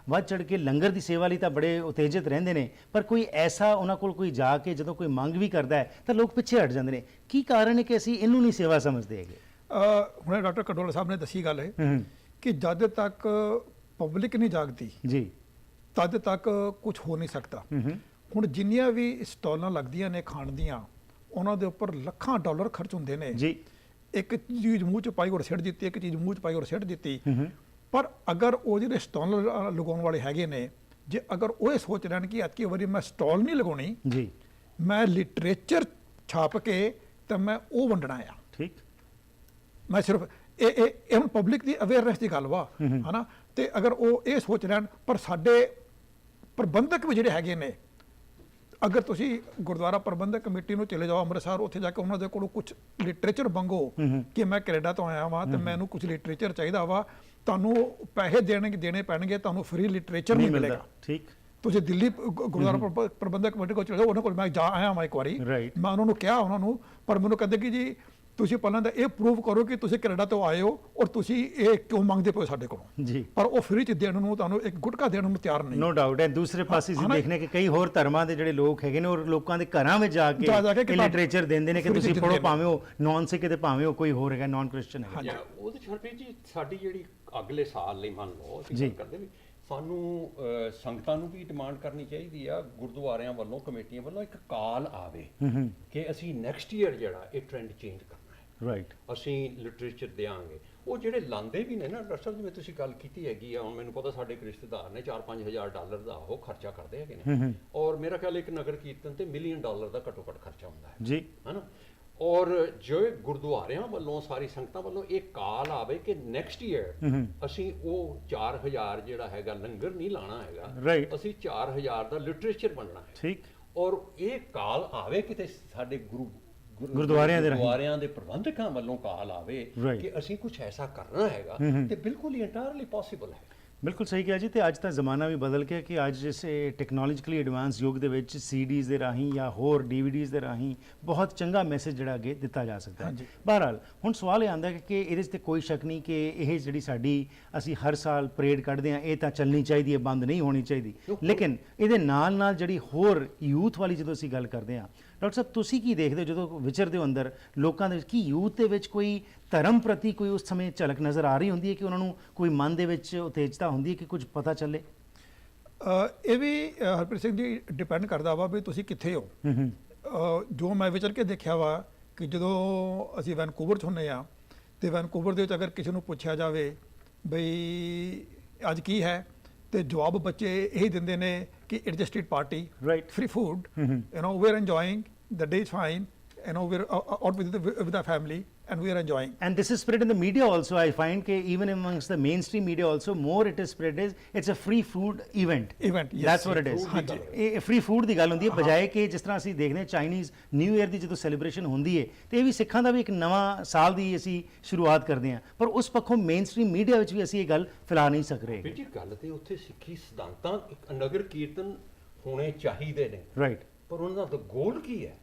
Speaker 2: ਵੱਧ ਚੜ੍ਹ ਕੇ ਲੰਗਰ ਦੀ ਸੇਵਾ ਲਈ ਤਾਂ ਬੜੇ ਉਤੇਜਿਤ ਰਹਿੰਦੇ ਨੇ, ਪਰ ਕੋਈ ਐਸਾ ਉਹਨਾਂ ਕੋਲ ਕੋਈ ਜਾ ਕੇ ਜਦੋਂ ਕੋਈ ਮੰਗ ਵੀ ਕਰਦਾ ਹੈ ਤਾਂ ਲੋਕ ਪਿੱਛੇ ਹਟ ਜਾਂਦੇ ਨੇ? ਕੀ ਕਾਰਨ ਹੈ ਕਿ ਅਸੀਂ ਇਹਨੂੰ ਨਹੀਂ ਸੇਵਾ ਸਮਝਦੇ ਹੈਗੇ?
Speaker 3: ਹੁਣੇ ਡਾਕਟਰ ਕਡੋਲਾ ਸਾਹਿਬ ਨੇ ਦੱਸੀ ਗੱਲ ਹੈ
Speaker 1: ਹੂੰ
Speaker 3: ਕਿ ਜਦ ਤੱਕ ਪਬਲਿਕ ਨਹੀਂ ਜਾਗਦੀ
Speaker 1: ਜੀ
Speaker 3: ਤਦ ਤੱਕ ਕੁਝ ਹੋ ਨਹੀਂ ਸਕਦਾ।
Speaker 1: ਹੂੰ
Speaker 3: ਹੁਣ ਜਿੰਨੀਆਂ ਵੀ ਸਟਾਲਾਂ ਲੱਗਦੀਆਂ ਨੇ ਖਾਣ ਦੀਆਂ ਉਹਨਾਂ ਦੇ ਉੱਪਰ ਲੱਖਾਂ ਡਾਲਰ ਖਰਚ ਹੁੰਦੇ ਨੇ।
Speaker 1: ਜੀ
Speaker 3: ਇੱਕ ਚੀਜ਼ ਮੂੰਹ ਚ ਪਾਈ ਔਰ ਸਿੱਟ ਦਿੱਤੀ, ਇੱਕ ਚੀਜ਼ ਮੂੰਹ ਚ ਪਾਈ ਔਰ ਸਿੱਟ ਦਿੱਤੀ।
Speaker 1: ਹੂੰ
Speaker 3: ਪਰ ਅਗਰ ਉਹ ਜਿਹੜੇ ਸਟਾਲ ਲਗਾਉਣ ਵਾਲੇ ਹੈਗੇ ਨੇ, ਜੇ ਅਗਰ ਉਹ ਇਹ ਸੋਚ ਲੈਣ ਕਿ ਐਤਕੀ ਵਾਰੀ ਮੈਂ ਸਟਾਲ ਨਹੀਂ ਲਗਾਉਣੀ,
Speaker 1: ਜੀ
Speaker 3: ਮੈਂ ਲਿਟਰੇਚਰ ਛਾਪ ਕੇ ਤਾਂ ਮੈਂ ਉਹ ਵੰਡਣਾ ਆ।
Speaker 1: ਠੀਕ
Speaker 3: ਮੈਂ ਸਿਰਫ ਇਹ ਹੁਣ ਪਬਲਿਕ ਦੀ ਅਵੇਅਰਨੈਸ ਦੀ ਗੱਲ ਵਾ, ਹਨਾ। ਤੇ ਅਗਰ ਉਹ ਇਹ ਸੋਚ ਲੈਣ, ਪਰ ਸਾਡੇ ਪ੍ਰਬੰਧਕ ਵੀ ਜਿਹੜੇ ਹੈਗੇ ਨੇ, ਅਗਰ ਤੁਸੀਂ ਗੁਰਦੁਆਰਾ ਪ੍ਰਬੰਧਕ ਕਮੇਟੀ ਨੂੰ ਚਲੇ ਜਾਓ ਅੰਮ੍ਰਿਤਸਰ, ਉੱਥੇ ਜਾ ਕੇ ਉਹਨਾਂ ਦੇ ਕੋਲੋਂ ਕੁਝ ਲਿਟਰੇਚਰ ਮੰਗੋ ਕਿ ਮੈਂ ਕੈਨੇਡਾ ਤੋਂ ਆਇਆ ਵਾਂ ਤੇ ਮੈਨੂੰ ਕੁਝ ਲਿਟਰੇਚਰ ਚਾਹੀਦਾ ਵਾ, ਤੁਹਾਨੂੰ ਪੈਸੇ ਦੇਣੇ ਪੈਣਗੇ, ਤੁਹਾਨੂੰ ਫ੍ਰੀ ਲਿਟਰੇਚਰ ਨਹੀਂ ਮਿਲੇਗਾ।
Speaker 1: ਠੀਕ
Speaker 3: ਤੁਸੀਂ ਦਿੱਲੀ ਗੁਰਦੁਆਰਾ ਪ੍ਰਬੰਧਕ ਕਮੇਟੀ ਕੋਲ ਚਲੇ ਜਾਓ, ਉਹਨਾਂ ਕੋਲ ਮੈਂ ਜਾ ਆਇਆ ਵਾਂ ਇੱਕ ਵਾਰੀ,
Speaker 1: Right.
Speaker 3: ਮੈਂ ਉਹਨਾਂ ਨੂੰ ਕਿਹਾ ਉਹਨਾਂ ਨੂੰ, ਪਰ ਮੈਨੂੰ ਕਹਿੰਦੇ ਕਿ ਜੀ ਤੁਸੀਂ ਪਹਿਲਾਂ ਤਾਂ ਇਹ ਪ੍ਰੂਵ ਕਰੋ ਕਿ ਤੁਸੀਂ ਕੈਨੇਡਾ ਤੋਂ ਆਏ ਹੋ ਔਰ ਤੁਸੀਂ ਇਹ ਕਿਉਂ ਮੰਗਦੇ ਪਏ ਸਾਡੇ ਕੋਲੋਂ।
Speaker 1: ਜੀ
Speaker 3: ਪਰ ਉਹ ਫ੍ਰੀ ਚ ਦੇਣ ਨੂੰ, ਤੁਹਾਨੂੰ ਇੱਕ ਗੁਟਕਾ ਦੇਣ ਨੂੰ ਤਿਆਰ ਨਹੀਂ।
Speaker 1: ਨੋ ਡਾਊਟ ਹੈ। ਦੂਸਰੇ ਪਾਸੇ ਅਸੀਂ
Speaker 3: ਹਾਂ ਨਾ।
Speaker 1: ਦੇਖਨੇ ਕਿ ਕਈ ਹੋਰ ਧਰਮਾਂ ਦੇ ਜਿਹੜੇ ਲੋਕ ਹੈਗੇ ਨੇ ਔਰ ਲੋਕਾਂ ਦੇ ਘਰਾਂ ਵਿੱਚ ਜਾ ਕੇ
Speaker 3: ਜਾ ਕੇ ਕਿਤਾਬ
Speaker 1: ਲਿਟਰੇਚਰ ਦਿੰਦੇ ਨੇ ਕਿ
Speaker 3: free ਚ
Speaker 1: ਤੁਸੀਂ
Speaker 3: ਦਿੰਦੇ
Speaker 1: ਪੜੋ,
Speaker 3: ਨੇ।
Speaker 1: ਭਾਵੇਂ ਉਹ ਨੌਨ ਸਿੱਖ ਤੇ ਭਾਵੇਂ ਉਹ ਕੋਈ ਹੋਰ ਹੈਗਾ ਨਾਨ ਕ੍ਰਿਸਚੀਅਨ ਹੈਗਾ।
Speaker 2: ਜਾਂ ਉਹਦੇ ਚ ਹਰਪ੍ਰੀਤ ਜੀ ਸਾਡੀ ਜਿਹੜੀ ਅਗਲੇ ਸਾਲ ਲਈ ਮੰਨ ਲਓ ਅਸੀਂ
Speaker 1: ਜੀ।
Speaker 2: ਗੱਲ ਕਰਦੇ ਵੀ ਸਾਨੂੰ ਸੰਗਤਾਂ ਨੂੰ ਵੀ ਡਿਮਾਂਡ ਕਰਨੀ ਚਾਹੀਦੀ ਆ, ਗੁਰਦੁਆਰਿਆਂ ਵੱਲੋਂ ਕਮੇਟੀਆਂ ਵੱਲੋਂ ਇੱਕ ਕਾਲ ਆਵੇ ਕਿ ਅਸੀਂ ਨੈਕਸਟ ਈਅਰ ਜਿਹੜਾ ਇਹ ਟ੍ਰੈਂਡ ਚੇਂਜ ਕਰਨਾ ਹੈ,
Speaker 1: ਰਾਈਟ
Speaker 2: ਅਸੀਂ ਲਿਟਰੇਚਰ ਦਿਆਂਗੇ। ਉਹ ਜਿਹੜੇ ਲਾਂਦੇ ਵੀ ਨੇ ਨਾ ਡਾਕਟਰ ਸਾਹਿਬ, ਜਿਵੇਂ ਤੁਸੀਂ ਗੱਲ ਕੀਤੀ ਹੈਗੀ ਆ, ਹੁਣ ਮੈਨੂੰ ਪਤਾ ਸਾਡੇ ਇੱਕ ਰਿਸ਼ਤੇਦਾਰ ਨੇ 4-5 ਹਜ਼ਾਰ ਡਾਲਰ ਦਾ ਉਹ ਖਰਚਾ ਕਰਦੇ ਹੈਗੇ ਨੇ, ਔਰ ਮੇਰਾ ਖਿਆਲ ਇੱਕ ਨਗਰ ਕੀਰਤਨ ਤੇ $1 ਮਿਲੀਅਨ ਦਾ ਘੱਟੋ ਘੱਟ ਖਰਚਾ ਹੁੰਦਾ ਹੈ
Speaker 1: ਜੀ
Speaker 2: ਹਨਾ। ਔਰ ਜੋ ਗੁਰਦੁਆਰਿਆਂ ਵੱਲੋਂ ਸਾਰੀ ਸੰਗਤਾਂ ਵੱਲੋਂ ਇਹ ਕਾਲ ਆਵੇ ਕਿ ਨੈਕਸਟ ਈਅਰ ਅਸੀਂ ਉਹ 4000 ਜਿਹੜਾ ਹੈਗਾ ਲੰਗਰ ਨਹੀਂ ਲਾਣਾ ਹੈਗਾ,
Speaker 1: Right.
Speaker 2: ਅਸੀਂ 4000 ਦਾ ਲਿਟਰੇਚਰ ਬਣਨਾ ਹੈ।
Speaker 1: ਠੀਕ
Speaker 2: ਔਰ ਇਹ ਕਾਲ ਆਵੇ ਕਿਤੇ ਸਾਡੇ
Speaker 1: ਗੁਰਦੁਆਰਿਆਂ ਦੇ ਰਾਹੀਂ।
Speaker 2: ਗੁਰਦੁਆਰਿਆਂ ਦੇ ਪ੍ਰਬੰਧਕਾਂ ਵੱਲੋਂ ਕਾਲ ਆਵੇ
Speaker 1: Right.
Speaker 2: ਕਿ ਅਸੀਂ ਕੁਝ ਐਸਾ ਕਰਨਾ ਹੈਗਾ ਤੇ ਬਿਲਕੁਲ ਹੀ ਇੰਟਾਇਰਲੀ ਪੋਸੀਬਲ ਹੈ।
Speaker 1: ਬਿਲਕੁਲ ਸਹੀ ਕਿਹਾ ਜੀ। ਤੇ ਅੱਜ ਤਾਂ ਜ਼ਮਾਨਾ ਵੀ ਬਦਲ ਗਿਆ ਕਿ ਅੱਜ ਜਿਸ ਟੈਕਨੋਲੋਜੀਕਲੀ ਐਡਵਾਂਸ ਯੁੱਗ ਦੇ ਵਿੱਚ ਸੀਡੀਜ਼ ਦੇ ਰਾਹੀਂ ਜਾਂ ਹੋਰ ਡੀਵੀਡੀਜ਼ ਦੇ ਰਾਹੀਂ ਬਹੁਤ ਚੰਗਾ ਮੈਸੇਜ ਜਿਹੜਾ ਅੱਗੇ ਦਿੱਤਾ ਜਾ ਸਕਦਾ ਹੈ। ਬਹਰਹਾਲ ਹੁਣ ਸਵਾਲ ਇਹ ਆਉਂਦਾ ਕਿ ਇਹਦੇ 'ਚ ਤੇ ਕੋਈ ਸ਼ੱਕ ਨਹੀਂ ਕਿ ਇਹ ਜਿਹੜੀ ਸਾਡੀ ਅਸੀਂ ਹਰ ਸਾਲ ਪਰੇਡ ਕੱਢਦੇ ਹਾਂ, ਇਹ ਤਾਂ ਚੱਲਣੀ ਚਾਹੀਦੀ ਹੈ, ਬੰਦ ਨਹੀਂ ਹੋਣੀ ਚਾਹੀਦੀ। ਲੇਕਿਨ ਇਹਦੇ ਨਾਲ ਨਾਲ ਜਿਹੜੀ ਹੋਰ ਯੂਥ ਵਾਲੀ ਜਦੋਂ ਅਸੀਂ ਗੱਲ ਕਰਦੇ ਹਾਂ, ਡਾਕਟਰ ਸਾਹਿਬ ਤੁਸੀਂ ਕੀ ਦੇਖਦੇ ਹੋ ਜਦੋਂ ਵਿਚਰਦੇ ਹੋ ਅੰਦਰ ਲੋਕਾਂ ਦੇ ਵਿੱਚ, ਕੀ ਯੂਥ ਦੇ ਵਿੱਚ ਕੋਈ ਧਰਮ ਪ੍ਰਤੀ ਕੋਈ ਉਸ ਸਮੇਂ ਝਲਕ ਨਜ਼ਰ ਆ ਰਹੀ ਹੁੰਦੀ ਹੈ ਕਿ ਉਹਨਾਂ ਨੂੰ ਕੋਈ ਮਨ ਦੇ ਵਿੱਚ ਉਤੇਜਤਾ ਹੁੰਦੀ ਹੈ ਕਿ ਕੁਝ ਪਤਾ ਚੱਲੇ?
Speaker 3: ਇਹ ਵੀ ਹਰਪ੍ਰੀਤ ਸਿੰਘ ਜੀ ਡਿਪੈਂਡ ਕਰਦਾ ਵਾ ਵੀ ਤੁਸੀਂ ਕਿੱਥੇ ਹੋ। ਜੋ ਮੈਂ ਵਿਚਰ ਕੇ ਦੇਖਿਆ ਵਾ ਕਿ ਜਦੋਂ ਅਸੀਂ ਵੈਨਕੂਵਰ 'ਚ ਹੁੰਦੇ ਆ ਤੇ ਵੈਨਕੂਵਰ ਦੇ ਵਿੱਚ ਅਗਰ ਕਿਸੇ ਨੂੰ ਪੁੱਛਿਆ ਜਾਵੇ ਬਈ ਅੱਜ ਕੀ ਹੈ, ਤੇ ਜਵਾਬ ਬੱਚੇ ਇਹੀ ਦਿੰਦੇ ਨੇ ਕਿ it's a street party,
Speaker 1: Right.
Speaker 3: free food, you know, we're enjoying, the day is fine, you know, we're out with the family and we are enjoying.
Speaker 1: And this is spread in the media also. I find that even amongst the mainstream media also, more it is spread is it's a free food event.
Speaker 3: Event, yes.
Speaker 1: That's what it is.
Speaker 2: Food ਦੀ ਗੱਲ ਹੈ।
Speaker 1: ਇਹ ਫ੍ਰੀ ਫੂਡ ਦੀ ਗੱਲ ਹੁੰਦੀ ਹੈ, ਬਜਾਏ ਕਿ ਜਿਸ ਤਰ੍ਹਾਂ ਅਸੀਂ ਦੇਖਦੇ ਹਾਂ ਚਾਈਨੀਜ਼ ਨਿਊ ਈਅਰ ਦੀ ਜਦੋਂ ਸੈਲੀਬ੍ਰੇਸ਼ਨ ਹੁੰਦੀ ਹੈ ਤੇ ਇਹ ਵੀ ਸਿੱਖਾਂ ਦਾ ਵੀ ਇੱਕ ਨਵਾਂ ਸਾਲ ਦੀ ਅਸੀਂ ਸ਼ੁਰੂਆਤ ਕਰਦੇ ਹਾਂ, ਪਰ ਉਸ ਪੱਖੋਂ ਮੇਨਸਟ੍ਰੀਮ ਮੀਡੀਆ ਵਿੱਚ ਵੀ ਅਸੀਂ ਇਹ ਗੱਲ ਫੈਲਾ ਨਹੀਂ ਸਕ ਰਹੇ।
Speaker 2: ਵੀ ਜੀ ਗੱਲ ਤੇ ਉੱਥੇ ਸਿੱਖੀ ਸਿਧਾਂਤਾਂ ਇੱਕ ਨਗਰ ਕੀਰਤਨ ਹੋਣੇ ਚਾਹੀਦੇ ਨੇ,
Speaker 1: ਰਾਈਟ
Speaker 2: ਪਰ ਉਹਨਾਂ ਦਾ ਗੋਲ ਕੀ ਹੈ,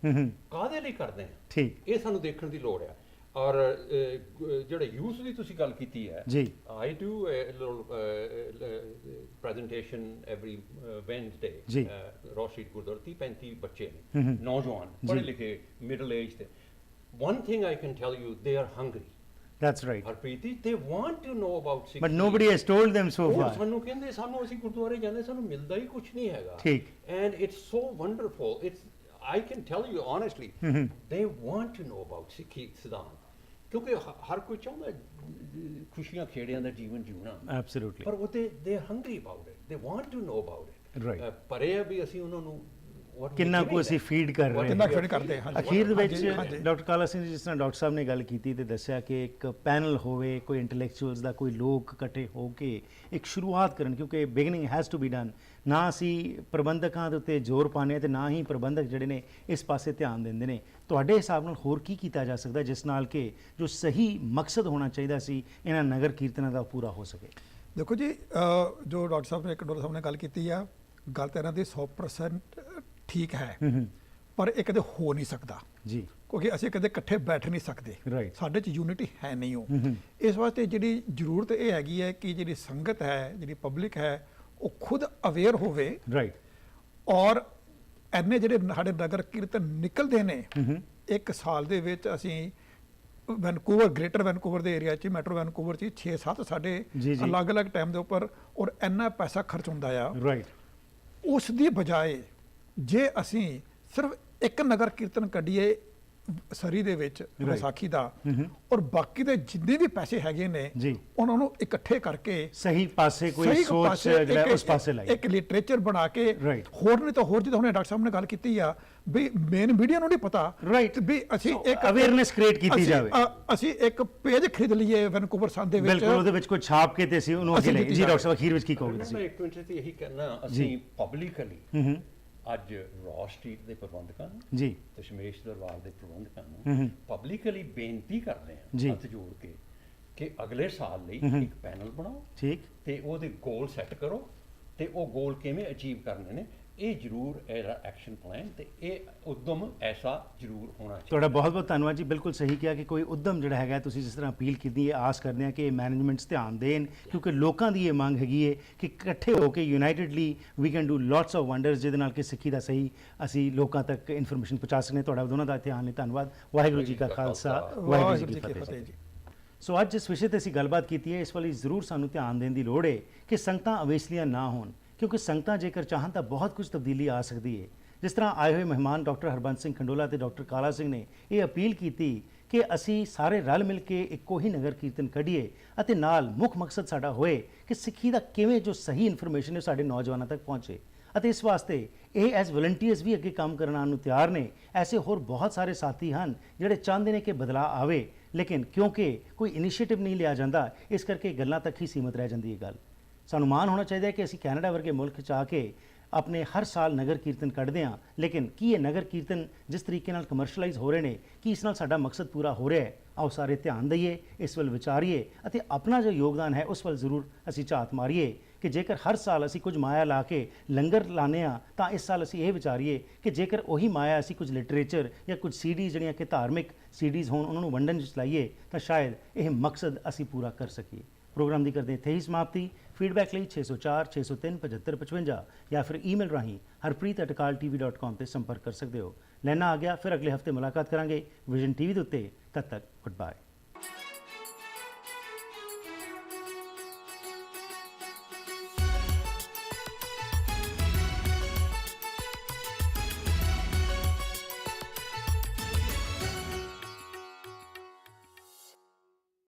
Speaker 2: ਕਾਹਦੇ ਲਈ ਕਰਦੇ ਆ,
Speaker 1: ਠੀਕ
Speaker 2: ਇਹ ਸਾਨੂੰ ਦੇਖਣ ਦੀ ਲੋੜ ਹੈ। ਔਰ ਜਿਹੜੇ ਯੂਥ ਦੀ ਤੁਸੀਂ ਗੱਲ ਕੀਤੀ ਹੈ,
Speaker 1: ਜੀ
Speaker 2: I do a little presentation every Wednesday,
Speaker 1: ਜੀ।
Speaker 2: ਰੋਸ਼ੀ ਗੁਰਦੁਆਰਾ 30-35 ਬੱਚੇ ਨੇ, ਨੌਜਵਾਨ ਪੜ੍ਹੇ ਲਿਖੇ ਮਿਡਲ ਏਜ ਦੇ। One thing I can tell you, they are hungry.
Speaker 1: that's right,
Speaker 2: Harpreet, they want to know about Sikh.
Speaker 1: but nobody has told them so
Speaker 2: ਉਹ
Speaker 1: far.
Speaker 2: ਸਾਨੂੰ ਕਹਿੰਦੇ ਸਾਨੂੰ ਅਸੀਂ ਗੁਰਦੁਆਰੇ ਜਾਂਦੇ ਸਾਨੂੰ ਮਿਲਦਾ ਹੀ ਕੁਝ ਨਹੀਂ ਹੈਗਾ।
Speaker 1: ਠੀਕ।
Speaker 2: And it's so wonderful. I can tell you honestly, they want to know about Sikhi ਸਿਧਾਂਤ, ਕਿਉਂਕਿ ਹਰ ਕੋਈ ਚਾਹੁੰਦਾ ਖੁਸ਼ੀਆਂ ਖੇੜਿਆਂ ਦਾ ਜੀਵਨ ਜਿਉਣਾ,
Speaker 1: Absolutely.
Speaker 2: ਪਰ ਉਹ ਤੇ they are hungry about it, they want to know about it.
Speaker 1: Right.
Speaker 2: ਪਰ ਇਹ ਆ ਵੀ ਅਸੀਂ ਉਹਨਾਂ ਨੂੰ what we
Speaker 1: ਕਿੰਨਾ
Speaker 2: giving
Speaker 1: ਕੁ ਅਸੀਂ
Speaker 2: them,
Speaker 1: ਫੀਡ ਕਰ
Speaker 2: what
Speaker 1: ਰਹੇ
Speaker 3: ਕਿੰਨਾ
Speaker 1: ਹਾਂ।
Speaker 2: we are
Speaker 3: feed ਕਰਦੇ,
Speaker 2: feeding
Speaker 3: ਹਾਂਜੀ।
Speaker 2: them.
Speaker 1: ਅਖੀਰ ਦੇ ਵਿੱਚ
Speaker 3: ਹਾਂਜੀ।
Speaker 1: ਡਾਕਟਰ ਕਾਲਾ ਸਿੰਘ ਜੀ, ਜਿਸ ਤਰ੍ਹਾਂ ਡਾਕਟਰ ਸਾਹਿਬ ਨੇ ਗੱਲ ਕੀਤੀ ਤੇ ਦੱਸਿਆ ਕਿ ਇੱਕ ਪੈਨਲ ਹੋਵੇ, ਕੋਈ ਇੰਟੈਲੈਕਚੁਅਲਸ ਦਾ, ਕੋਈ ਲੋਕ ਇਕੱਠੇ ਹੋ ਕੇ ਇੱਕ ਸ਼ੁਰੂਆਤ ਕਰਨ, ਕਿਉਂਕਿ beginning has to be done. ਨਾ ਅਸੀਂ ਪ੍ਰਬੰਧਕਾਂ ਦੇ ਉੱਤੇ ਜ਼ੋਰ ਪਾਉਂਦੇ ਹਾਂ ਤੇ ਨਾ ਹੀ ਪ੍ਰਬੰਧਕ ਜਿਹੜੇ ਨੇ ਇਸ ਪਾਸੇ ਧਿਆਨ ਦਿੰਦੇ ਨੇ। ਤੁਹਾਡੇ ਹਿਸਾਬ ਨਾਲ ਹੋਰ ਕੀ ਕੀਤਾ ਜਾ ਸਕਦਾ ਜਿਸ ਨਾਲ ਕਿ ਜੋ ਸਹੀ ਮਕਸਦ ਹੋਣਾ ਚਾਹੀਦਾ ਸੀ ਇਹਨਾਂ ਨਗਰ ਕੀਰਤਨਾਂ ਦਾ ਪੂਰਾ ਹੋ ਸਕੇ?
Speaker 3: ਦੇਖੋ ਜੀ, ਜੋ ਡਾਕਟਰ ਸਾਹਿਬ ਨੇ ਕਡੋਲਾ ਸਾਹਿਬ ਨੇ ਗੱਲ ਕੀਤੀ ਆ, ਗੱਲ ਤਾਂ ਇਹਨਾਂ ਦੀ 100% ਠੀਕ ਹੈ, ਪਰ ਇਹ ਕਦੇ ਹੋ ਨਹੀਂ ਸਕਦਾ
Speaker 1: ਜੀ,
Speaker 3: ਕਿਉਂਕਿ ਅਸੀਂ ਕਦੇ ਇਕੱਠੇ ਬੈਠ ਨਹੀਂ ਸਕਦੇ।
Speaker 1: Right.
Speaker 3: ਸਾਡੇ 'ਚ ਯੂਨਿਟੀ ਹੈ ਨਹੀਂ ਉਹ। ਇਸ ਵਾਸਤੇ ਜਿਹੜੀ ਜ਼ਰੂਰਤ ਇਹ ਹੈਗੀ ਹੈ ਕਿ ਜਿਹੜੀ ਸੰਗਤ ਹੈ, ਜਿਹੜੀ ਪਬਲਿਕ ਹੈ, ਉਹ ਖੁਦ ਅਵੇਅਰ ਹੋਵੇ
Speaker 1: ਰਾਈਟ।
Speaker 3: ਔਰ ਐਨੇ ਜਿਹੜੇ ਸਾਡੇ ਨਗਰ ਕੀਰਤਨ ਨਿਕਲਦੇ ਨੇ, ਇੱਕ ਸਾਲ ਦੇ ਵਿੱਚ ਅਸੀਂ ਵੈਨਕੂਵਰ ਗ੍ਰੇਟਰ ਵੈਨਕੂਵਰ ਦੇ ਏਰੀਆ 'ਚ ਮੈਟਰੋ ਵੈਨਕੂਵਰ 'ਚ 6-7 ਸਾਡੇ
Speaker 1: ਜੀ, ਜੀ।
Speaker 3: ਅਲੱਗ-ਅਲੱਗ ਟਾਈਮ ਦੇ ਉੱਪਰ ਔਰ ਇੰਨਾ ਪੈਸਾ ਖਰਚ ਹੁੰਦਾ ਆ
Speaker 1: ਰਾਈਟ।
Speaker 3: ਉਸ ਦੀ ਬਜਾਏ ਜੇ ਅਸੀਂ ਸਿਰਫ ਇੱਕ ਨਗਰ ਕੀਰਤਨ ਕੱਢੀਏ ਸਰੀ ਦੇ ਵਿੱਚ ਵਿਸਾਖੀ ਦਾ ਔਰ ਬਾਕੀ ਦੇ ਜਿੰਨੇ ਵੀ ਪੈਸੇ ਹੈਗੇ ਨੇ
Speaker 1: ਜੀ।
Speaker 3: ਉਹਨਾਂ ਨੂੰ ਇਕੱਠੇ ਕਰਕੇ
Speaker 1: ਸਹੀ ਪਾਸੇ ਕੋਈ
Speaker 3: ਸਹੀ
Speaker 1: ਸੋਚ
Speaker 3: ਪਾਸੇ
Speaker 1: ਜਿਹੜਾ
Speaker 3: ਇੱਕ-
Speaker 1: ਉਸ ਪਾਸੇ ਲਾਈ।
Speaker 3: ਇੱਕ ਲਿਟਰੇਚਰ ਬਣਾ ਕੇ
Speaker 1: Right.
Speaker 3: ਹੋਰ ਨਹੀਂ ਤਾਂ ਹੋਰ, ਜਿੱਦਾਂ ਹੁਣੇ ਡਾਕਟਰ ਸਾਹਿਬ ਨੇ ਗੱਲ ਕੀਤੀ ਆ ਵੀ ਮੇਨ ਮੀਡੀਆ ਨੂੰ ਨਹੀਂ ਪਤਾ
Speaker 1: Right.
Speaker 3: ਤੇ ਵੀ ਅਸੀਂ
Speaker 1: So,
Speaker 3: ਇੱਕ
Speaker 1: awareness create ਕੀਤੀ
Speaker 3: ਅਸੀਂ-
Speaker 1: ਜਾਵੇ।
Speaker 3: ਅਸੀਂ ਇੱਕ ਪੇਜ ਖਰੀਦ ਲਈਏ ਵੈਨਕੂਵਰ ਸਨ ਦੇ ਵਿੱਚ
Speaker 1: ਬਿਲਕੁਲ ਉਹਦੇ ਵਿੱਚ ਕੋਈ ਛਾਪ ਕੇ ਤੇ ਅਸੀਂ ਉਹਨੂੰ ਅੱਗੇ
Speaker 3: ਅਸੀਂ
Speaker 1: ਲੈ
Speaker 3: ਕੀਤੀ
Speaker 1: ਜੀ।
Speaker 3: ਜਾਵੇ।
Speaker 1: ਡਾਕਟਰ ਸਾਹਿਬ ਅਖੀਰ ਵਿੱਚ ਕੀ ਕਹੋਗੇ
Speaker 2: ਮੈਂ
Speaker 1: ਤੁਸੀਂ?
Speaker 2: ਇੱਕ ਮਿੰਟ ਤੇ ਇਹੀ ਕਹਿਣਾ, ਅਸੀਂ ਪਬਲਿਕਲੀ ਅੱਜ ਰॉ ਸਟਰੀਟ ਦੇ ਪ੍ਰਬੰਧਕਾਂ ਨੂੰ,
Speaker 1: ਜੀ
Speaker 2: ਦਸ਼ਮੇਸ਼ ਦਰਬਾਰ ਦੇ ਪ੍ਰਬੰਧਕਾਂ ਨੂੰ ਪਬਲਿਕਲੀ ਬੇਨਤੀ ਕਰਦੇ
Speaker 1: ਜੀ।
Speaker 2: ਹਾਂ ਹੱਥ ਜੋੜ ਕੇ ਕਿ ਅਗਲੇ ਸਾਲ ਲਈ ਇੱਕ ਪੈਨਲ ਬਣਾਓ
Speaker 1: ਠੀਕ।
Speaker 2: ਤੇ ਉਹਦੇ ਗੋਲ ਸੈੱਟ ਕਰੋ ਤੇ ਉਹ ਗੋਲ ਕਿਵੇਂ ਅਚੀਵ ਕਰਨੇ ਨੇ, ਇਹ ਜ਼ਰੂਰ ਇਹਦਾ ਐਕਸ਼ਨ ਪਲਾਨ ਤੇ ਇਹ ਉਦਮ ਐਸਾ ਜ਼ਰੂਰ ਹੋਣਾ ਚਾਹੀਦਾ।
Speaker 1: ਤੁਹਾਡਾ ਬਹੁਤ ਬਹੁਤ ਧੰਨਵਾਦ ਜੀ। ਬਿਲਕੁਲ ਸਹੀ ਕਿਹਾ ਕਿ ਕੋਈ ਉਦਮ ਜਿਹੜਾ ਹੈਗਾ, ਤੁਸੀਂ ਜਿਸ ਤਰ੍ਹਾਂ ਅਪੀਲ ਕੀਤੀ ਹੈ, ਆਸ ਕਰਦੇ ਹਾਂ ਕਿ ਮੈਨੇਜਮੈਂਟਸ ਧਿਆਨ ਦੇਣ, ਕਿਉਂਕਿ ਲੋਕਾਂ ਦੀ ਇਹ ਮੰਗ ਹੈਗੀ ਹੈ ਕਿ ਇਕੱਠੇ ਹੋ ਕੇ unitedly we can do lots of wonders, ਜਿਹਦੇ ਨਾਲ ਕਿ ਸਿੱਖੀ ਦਾ ਸਹੀ ਅਸੀਂ ਲੋਕਾਂ ਤੱਕ ਇਨਫੋਰਮੇਸ਼ਨ ਪਹੁੰਚਾ ਸਕਨੇ। ਤੁਹਾਡਾ ਦੋਨਾਂ ਦਾ ਧਿਆਨ ਲਈ ਧੰਨਵਾਦ। ਵਾਹਿਗੁਰੂ ਜੀ ਕਾ ਖਾਲਸਾ, ਵਾਹਿਗੁਰੂ ਜੀ ਕੀ ਫਤਿਹ ਜੀ। ਸੋ ਅੱਜ ਜਿਸ ਵਿਸ਼ੇ ਤੇ ਅਸੀਂ ਗੱਲਬਾਤ ਕੀਤੀ ਹੈ, ਇਸ ਵੱਲ ਜ਼ਰੂਰ ਸਾਨੂੰ ਧਿਆਨ ਦੇਣ ਦੀ ਲੋੜ ਹੈ ਕਿ ਸੰਗਤਾਂ ਅਵੇਸਲੀਆਂ ਨਾ ਹੋਣ, ਕਿਉਂਕਿ ਸੰਗਤਾਂ ਜੇਕਰ ਚਾਹਣ ਤਾਂ ਬਹੁਤ ਕੁਝ ਤਬਦੀਲੀ ਆ ਸਕਦੀ ਹੈ। ਜਿਸ ਤਰ੍ਹਾਂ ਆਏ ਹੋਏ ਮਹਿਮਾਨ ਡਾਕਟਰ ਹਰਬੰਸ ਸਿੰਘ ਖੰਡੋਲਾ ਤੇ ਡਾਕਟਰ ਕਾਲਾ ਸਿੰਘ ਨੇ ਇਹ ਅਪੀਲ ਕੀਤੀ ਕਿ ਅਸੀਂ ਸਾਰੇ ਰਲ ਮਿਲ ਕੇ ਇੱਕੋ ਹੀ ਨਗਰ ਕੀਰਤਨ ਕੱਢੀਏ ਅਤੇ ਨਾਲ ਮੁੱਖ ਮਕਸਦ ਸਾਡਾ ਹੋਏ ਕਿ ਸਿੱਖੀ ਦਾ ਕਿਵੇਂ ਜੋ ਸਹੀ ਇਨਫੋਰਮੇਸ਼ਨ ਹੈ ਸਾਡੇ ਨੌਜਵਾਨਾਂ ਤੱਕ ਪਹੁੰਚੇ। ਅਤੇ ਇਸ ਵਾਸਤੇ ਇਹ ਐਜ਼ ਵਲੰਟੀਅਰਸ ਵੀ ਅੱਗੇ ਕੰਮ ਕਰਨ ਨੂੰ ਤਿਆਰ ਨੇ। ਐਸੇ ਹੋਰ ਬਹੁਤ ਸਾਰੇ ਸਾਥੀ ਹਨ ਜਿਹੜੇ ਚਾਹੁੰਦੇ ਨੇ ਕਿ ਬਦਲਾਅ ਆਵੇ, ਲੇਕਿਨ ਕਿਉਂਕਿ ਕੋਈ ਇਨੀਸ਼ੀਏਟਿਵ ਨਹੀਂ ਲਿਆ ਜਾਂਦਾ, ਇਸ ਕਰਕੇ ਗੱਲਾਂ ਤੱਕ ਹੀ ਸੀਮਤ ਰਹਿ ਜਾਂਦੀ ਹੈ ਗੱਲ। ਸਾਨੂੰ ਮਾਣ ਹੋਣਾ ਚਾਹੀਦਾ ਹੈ ਕਿ ਅਸੀਂ ਕੈਨੇਡਾ ਵਰਗੇ ਮੁਲਕ 'ਚ ਆ ਕੇ ਆਪਣੇ ਹਰ ਸਾਲ ਨਗਰ ਕੀਰਤਨ ਕੱਢਦੇ ਹਾਂ, ਲੇਕਿਨ ਕੀ ਇਹ ਨਗਰ ਕੀਰਤਨ ਜਿਸ ਤਰੀਕੇ ਨਾਲ ਕਮਰਸ਼ਲਾਈਜ਼ ਹੋ ਰਹੇ ਨੇ, ਕੀ ਇਸ ਨਾਲ ਸਾਡਾ ਮਕਸਦ ਪੂਰਾ ਹੋ ਰਿਹਾ ਹੈ? ਆਓ ਸਾਰੇ ਧਿਆਨ ਦਈਏ, ਇਸ ਵੱਲ ਵਿਚਾਰੀਏ ਅਤੇ ਆਪਣਾ ਜੋ ਯੋਗਦਾਨ ਹੈ ਉਸ ਵੱਲ ਜ਼ਰੂਰ ਅਸੀਂ ਝਾਤ ਮਾਰੀਏ ਕਿ ਜੇਕਰ ਹਰ ਸਾਲ ਅਸੀਂ ਕੁਝ ਮਾਇਆ ਲਾ ਕੇ ਲੰਗਰ ਲਾਉਂਦੇ ਹਾਂ ਤਾਂ ਇਸ ਸਾਲ ਅਸੀਂ ਇਹ ਵਿਚਾਰੀਏ ਕਿ ਜੇਕਰ ਉਹੀ ਮਾਇਆ ਅਸੀਂ ਕੁਝ ਲਿਟਰੇਚਰ ਜਾਂ ਕੁਝ ਸੀਡੀਜ਼ ਜਿਹੜੀਆਂ ਕਿ ਧਾਰਮਿਕ ਸੀਡੀਜ਼ ਹੋਣ ਉਹਨਾਂ ਨੂੰ ਵੰਡਣ ਵਿੱਚ ਲਾਈਏ ਤਾਂ ਸ਼ਾਇਦ ਇਹ ਮਕਸਦ ਅਸੀਂ ਪੂਰਾ ਕਰ ਸਕੀਏ। ਪ੍ਰੋਗਰਾਮ ਦੀ ਕਰਦੇ ਇੱਥੇ ਹੀ ਸਮਾਪਤੀ। ਫੀਡਬੈਕ ਲਈ 604 603 75 55 ਜਾਂ ਫਿਰ ਈਮੇਲ ਰਾਹੀਂ harpreet@akaltv.com ਤੇ ਸੰਪਰਕ ਕਰ ਸਕਦੇ ਹੋ। ਲੈਣਾ ਆ ਗਿਆ, ਫਿਰ ਅਗਲੇ ਹਫਤੇ ਮੁਲਾਕਾਤ ਕਰਾਂਗੇ ਵਿਜ਼ਨ ਟੀਵੀ ਦੇ ਉੱਤੇ। ਤਦ ਤੱਕ ਗੁੱਡ ਬਾਏ।